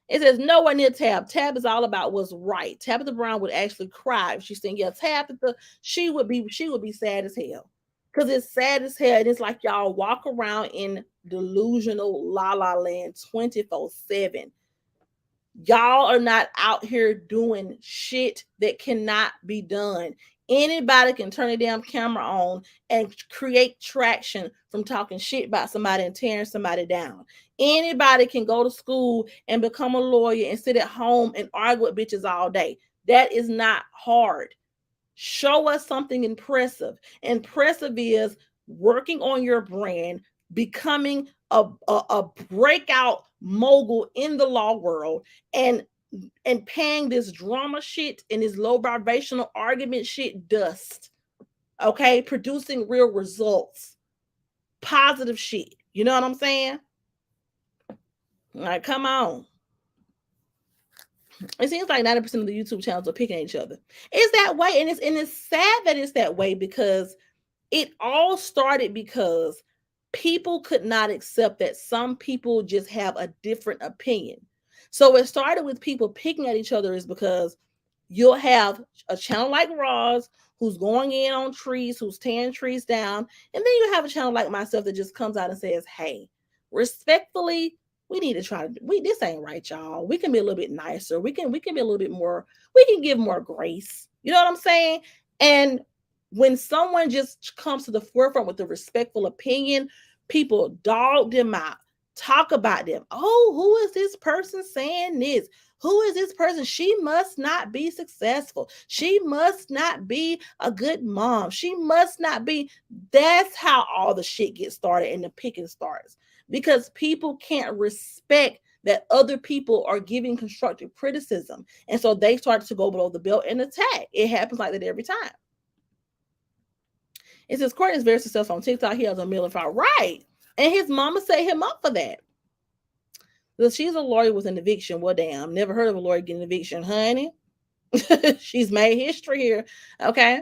It says nowhere near Tab. Tab is all about what's right. Tabitha Brown would actually cry if she seen Tabitha. She would be sad as hell. Cause it's sad as hell. And it's like y'all walk around in delusional la la land 24/7. Y'all are not out here doing shit that cannot be done. Anybody can turn a damn camera on and create traction from talking shit about somebody and tearing somebody down. Anybody can go to school and become a lawyer and sit at home and argue with bitches all day. That is not hard. Show us something impressive. Impressive is working on your brand, becoming a breakout mogul in the law world, and paying this drama shit and this low vibrational argument shit dust. Okay, producing real results, positive shit. You know what I'm saying? All right, come on. It seems like 90% of the YouTube channels are picking at each other. It's that way, and it's sad that it's that way, because it all started because people could not accept that some people just have a different opinion. So it started with people picking at each other, is because you'll have a channel like Roz who's going in on trees, who's tearing trees down, and then you have a channel like myself that just comes out and says, "Hey, respectfully, we need to try to this ain't right, y'all. We can be a little bit nicer. We can be a little bit more. We can give more grace. You know what I'm saying?" And when someone just comes to the forefront with a respectful opinion, people dog them out, talk about them. Oh, who is this person saying this? Who is this person? She must not be successful. She must not be a good mom. She must not be. That's how all the shit gets started and the picking starts, because people can't respect that other people are giving constructive criticism. And so they started to go below the belt and attack. It happens like that every time. It says Courtney is very successful on TikTok. He has a million followers. Right. And his mama set him up for that. Well, she's a lawyer with an eviction. Well, damn, never heard of a lawyer getting an eviction, honey. She's made history here. Okay.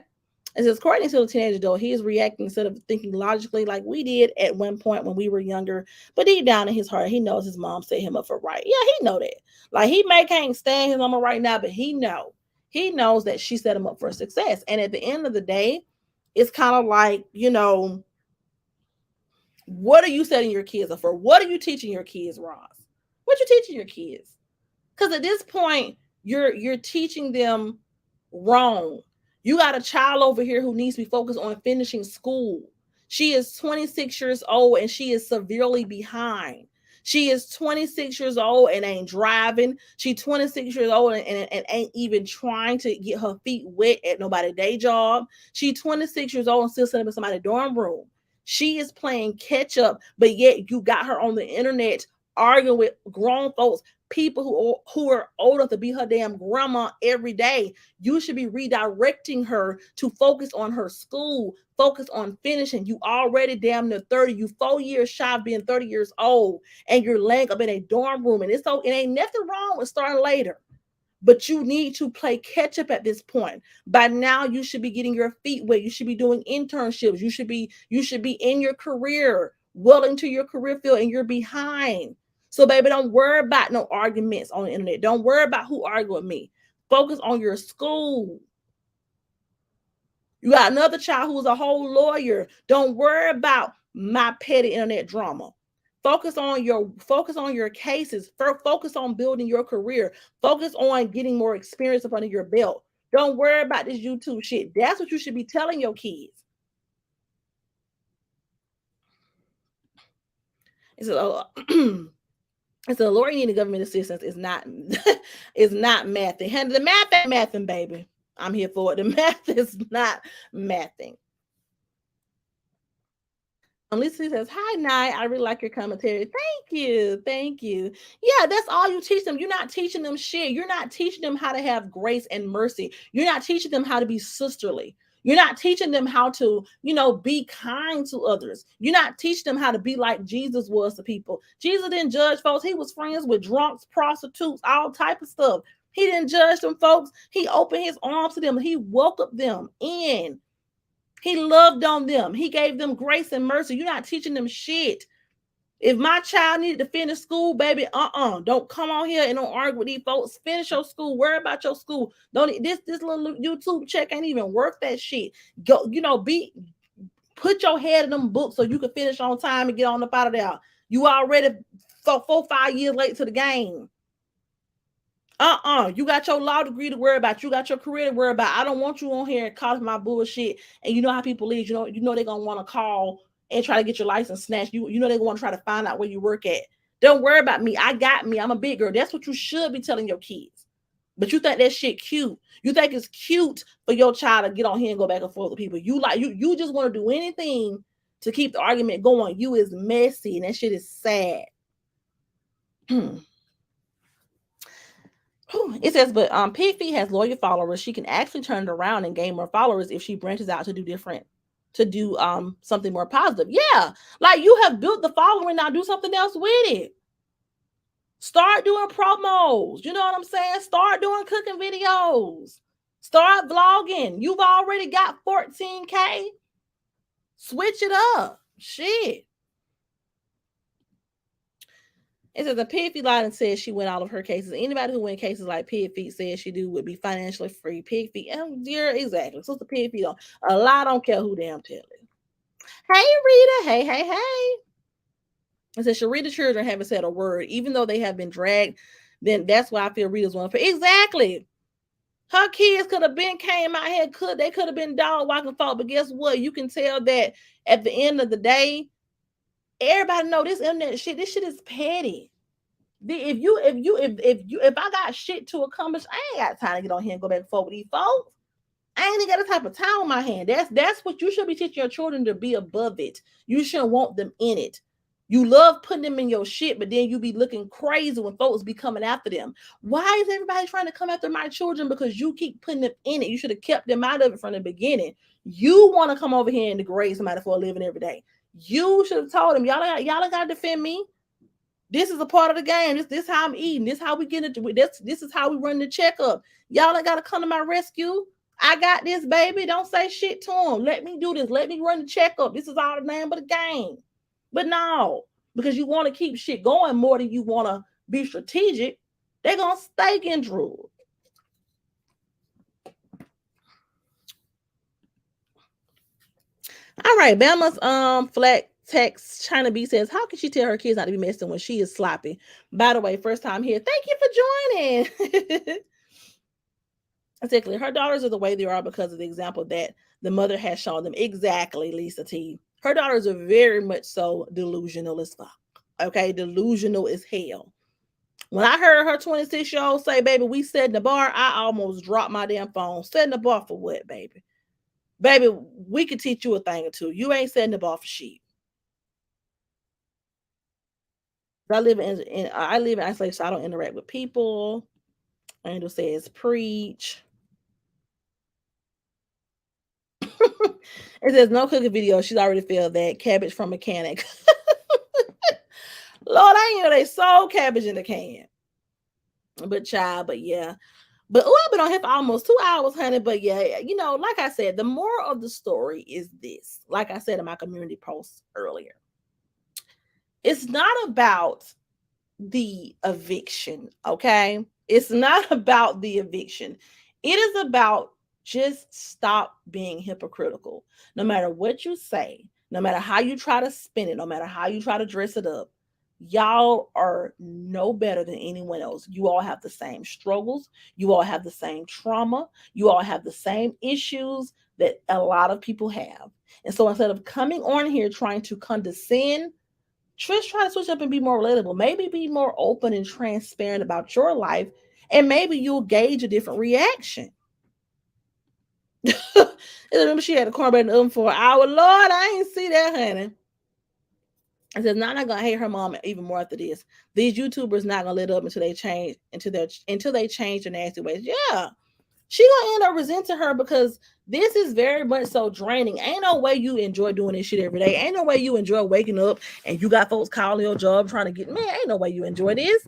It says, Courtney is still a teenager, though. He is reacting instead of thinking logically like we did at one point when we were younger. But deep down in his heart, he knows his mom set him up for right. Yeah, he know that. Like, he may can't stand his mama right now, but he knows that she set him up for success. And at the end of the day, it's kind of like, what are you setting your kids up for? What are you teaching your kids, Ross? What you teaching your kids? Because at this point, you're teaching them wrong. You got a child over here who needs to be focused on finishing school. She is 26 years old and she is severely behind. She is 26 years old and ain't driving. She's 26 years old and ain't even trying to get her feet wet at nobody's day job. She's 26 years old and still sitting in somebody's dorm room. She is playing catch up, but yet you got her on the internet arguing with grown folks, people who are old enough to be her damn grandma every day. You should be redirecting her to focus on her school, focus on finishing. You already damn near 30. You 4 years shy of being 30 years old, and you're laying up in a dorm room. And it ain't nothing wrong with starting later. But you need to play catch up at this point. By now, you should be getting your feet wet. You should be doing internships. You should be in your career, well into your career field, and you're behind. So, baby, don't worry about no arguments on the internet. Don't worry about who argued with me. Focus on your school. You got another child who's a whole lawyer. Don't worry about my petty internet drama. Focus on your cases. Focus on building your career. Focus on getting more experience up under your belt. Don't worry about this YouTube shit. That's what you should be telling your kids. It's a it's a Lord needing government assistance is not is not mathing. And the math ain't mathing, baby. I'm here for it. The math is not mathing. Lisa says, "Hi, Nye. I really like your commentary. Thank you. Thank you. Yeah, that's all you teach them. You're not teaching them shit. You're not teaching them how to have grace and mercy. You're not teaching them how to be sisterly. You're not teaching them how to, be kind to others. You're not teaching them how to be like Jesus was to people. Jesus didn't judge folks. He was friends with drunks, prostitutes, all type of stuff. He didn't judge them folks. He opened his arms to them. He welcomed them in. He loved on them. He gave them grace and mercy. You're not teaching them shit. If my child needed to finish school, baby, don't come on here and don't argue with these folks. Finish your school. Worry about your school. Don't this little YouTube check ain't even worth that shit. Go, put your head in them books so you can finish on time and get on up out of there. You already 4-5 years late to the game. You got your law degree to worry about. You got your career to worry about. I don't want you on here and calling my bullshit. And you know how people leave. You know they're gonna want to call and try to get your license snatched. You know they're gonna try to find out where you work at. Don't worry about me. I got me. I'm a big girl. That's what you should be telling your kids. But you think that shit cute. You think it's cute for your child to get on here and go back and forth with people. You just want to do anything to keep the argument going. You is messy and that shit is sad. It says, but Pig Feet has loyal followers. She can actually turn it around and gain more followers if she branches out to do something more positive. Yeah, like you have built the following, now do something else with it. Start doing promos. You know what I'm saying? Start doing cooking videos. Start vlogging. You've already got 14K. Switch it up. Shit. It says, the Pig Feet lied and said she win all of her cases. Anybody who win cases like Pig Feet says she do would be financially free. Pig Feet, dear, exactly. So the Pig Feet, a lie don't care who damn tell it. Hey, Rita. Hey. It says, Sharita children haven't said a word, even though they have been dragged. Then that's why I feel Rita's one for exactly. Her kids could have been came out here. They could have been dog walking fault, but guess what? You can tell that at the end of the day, everybody know this internet shit. This shit is petty. If I got shit to accomplish, I ain't got time to get on here and go back and forth with these folks. I ain't got a type of time on my hand. That's what you should be teaching your children, to be above it. You shouldn't want them in it. You love putting them in your shit, but then you be looking crazy when folks be coming after them. Why is everybody trying to come after my children? Because you keep putting them in it. You should have kept them out of it from the beginning. You want to come over here and degrade somebody for a living every day. You should have told them, y'all got to defend me. This is a part of the game. This how I'm eating. This how we get it. This is how we run the checkup. Y'all ain't got to come to my rescue. I got this, baby. Don't say shit to them. Let me do this. Let me run the checkup. This is all the name of the game. But no, because you want to keep shit going more than you want to be strategic, they're going to stay getting drooled. All right, Bama's flat text China B says, how can she tell her kids not to be messing when she is sloppy? By the way, first time here. Thank you for joining. Exactly. Her daughters are the way they are because of the example that the mother has shown them. Exactly, Lisa T. Her daughters are very much so delusional as fuck. Okay, delusional as hell. When I heard her 26-year-old say, baby, we setting the bar, I almost dropped my damn phone. Setting the bar for what, baby? Baby, we could teach you a thing or two. You ain't setting the bar for shit. I live in isolation, so I don't interact with people. Angel says preach. It says no cooking video. She's already filled that. Cabbage from mechanic. Lord, I ain't know they sold cabbage in the can. But child, but yeah. But oh, I've been on here for almost 2 hours, honey. But yeah, like I said, the moral of the story is this. Like I said in my community post earlier, it's not about the eviction, okay? It's not about the eviction. It is about just stop being hypocritical. No matter what you say, no matter how you try to spin it, no matter how you try to dress it up, y'all are no better than anyone else. You all have the same struggles, you all have the same trauma, you all have the same issues that a lot of people have. And so instead of coming on here trying to condescend, Trish, try to switch up and be more relatable. Maybe be more open and transparent about your life, and maybe you'll gauge a different reaction. I remember she had a cornbread in the oven for an hour. Lord, I ain't see that, honey. I said, "Nah, I'm not gonna hate her mom even more after this. These YouTubers not gonna let up until they change until they change their nasty ways." Yeah, she gonna end up resenting her because this is very much so draining. Ain't no way you enjoy doing this shit every day. Ain't no way you enjoy waking up and you got folks calling your job trying to get, man, ain't no way you enjoy this.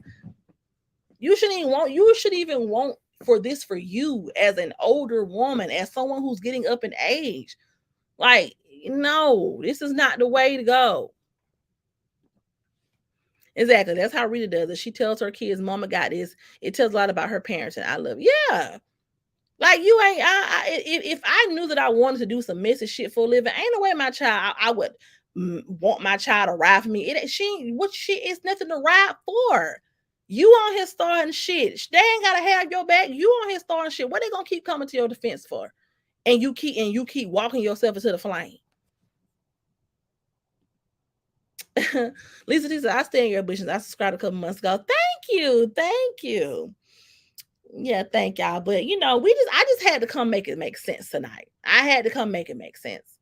You should even want for this for you as an older woman, as someone who's getting up in age. Like, no, this is not the way to go. Exactly. That's how Rita does it. She tells her kids, Mama got this. It tells a lot about her parents, and I love it. Yeah. Like you ain't. If I knew that I wanted to do some messy shit for a living, ain't no way my child. I would want my child to ride for me. What shit is nothing to ride for. You on here starting shit. They ain't gotta have your back. You on here starting shit. What they gonna keep coming to your defense for? And you keep walking yourself into the flame. Lisa T said, I stay in your ambitions. I subscribed a couple months ago. Thank you. Thank you. Yeah, thank y'all. But I just had to come make it make sense tonight. I had to come make it make sense.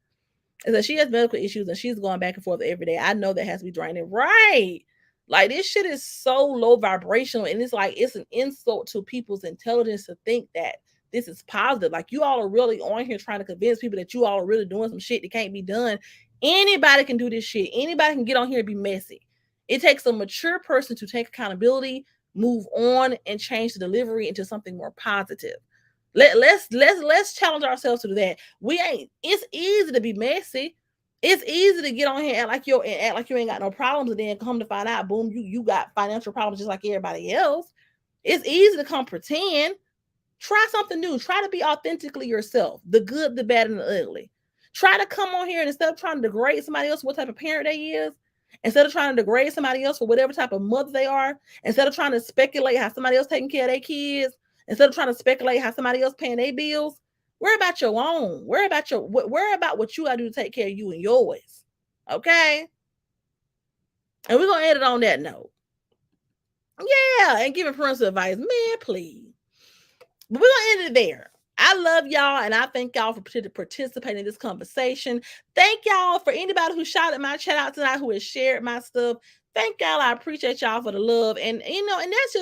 And so she has medical issues and she's going back and forth every day. I know that has to be draining. Right. Like this shit is so low vibrational, and it's like it's an insult to people's intelligence to think that this is positive. Like you all are really on here trying to convince people that you all are really doing some shit that can't be done. Anybody can do this shit. Anybody can get on here and be messy. It takes a mature person to take accountability, move on, and change the delivery into something more positive. Let's challenge ourselves to do that. It's easy to be messy. It's easy to get on here and act like you ain't got no problems, and then come to find out, boom, you got financial problems just like everybody else. It's easy to come pretend. Try something new. Try to be authentically yourself, the good, the bad, and the ugly. Try to come on here and instead of trying to degrade somebody else for what type of parent they is, instead of trying to degrade somebody else for whatever type of mother they are, instead of trying to speculate how somebody else taking care of their kids, instead of trying to speculate how somebody else paying their bills, worry about your own. Worry about what you gotta do to take care of you and yours. Okay? And we're gonna end it on that note. Yeah, and giving parental advice. Man, please. But we're gonna end it there. I love y'all and I thank y'all for participating in this conversation. Thank y'all for anybody who shouted my chat out tonight, who has shared my stuff. Thank y'all. I appreciate y'all for the love. And and that's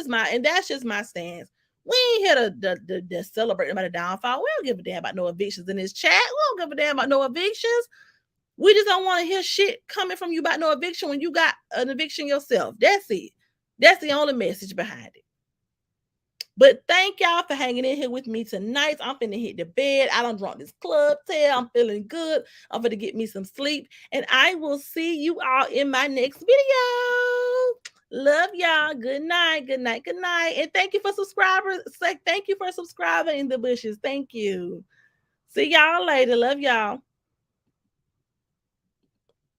just my stance. We ain't here to celebrate about a downfall. We don't give a damn about no evictions in this chat. We don't give a damn about no evictions. We just don't want to hear shit coming from you about no eviction when you got an eviction yourself. That's it. That's the only message behind it. But thank y'all for hanging in here with me tonight. I'm finna hit the bed. I done drunk this club tail. I'm feeling good. I'm finna get me some sleep. And I will see you all in my next video. Love y'all. Good night. Good night. Good night. And thank you for subscribers. Thank you for subscribing in the bushes. Thank you. See y'all later. Love y'all.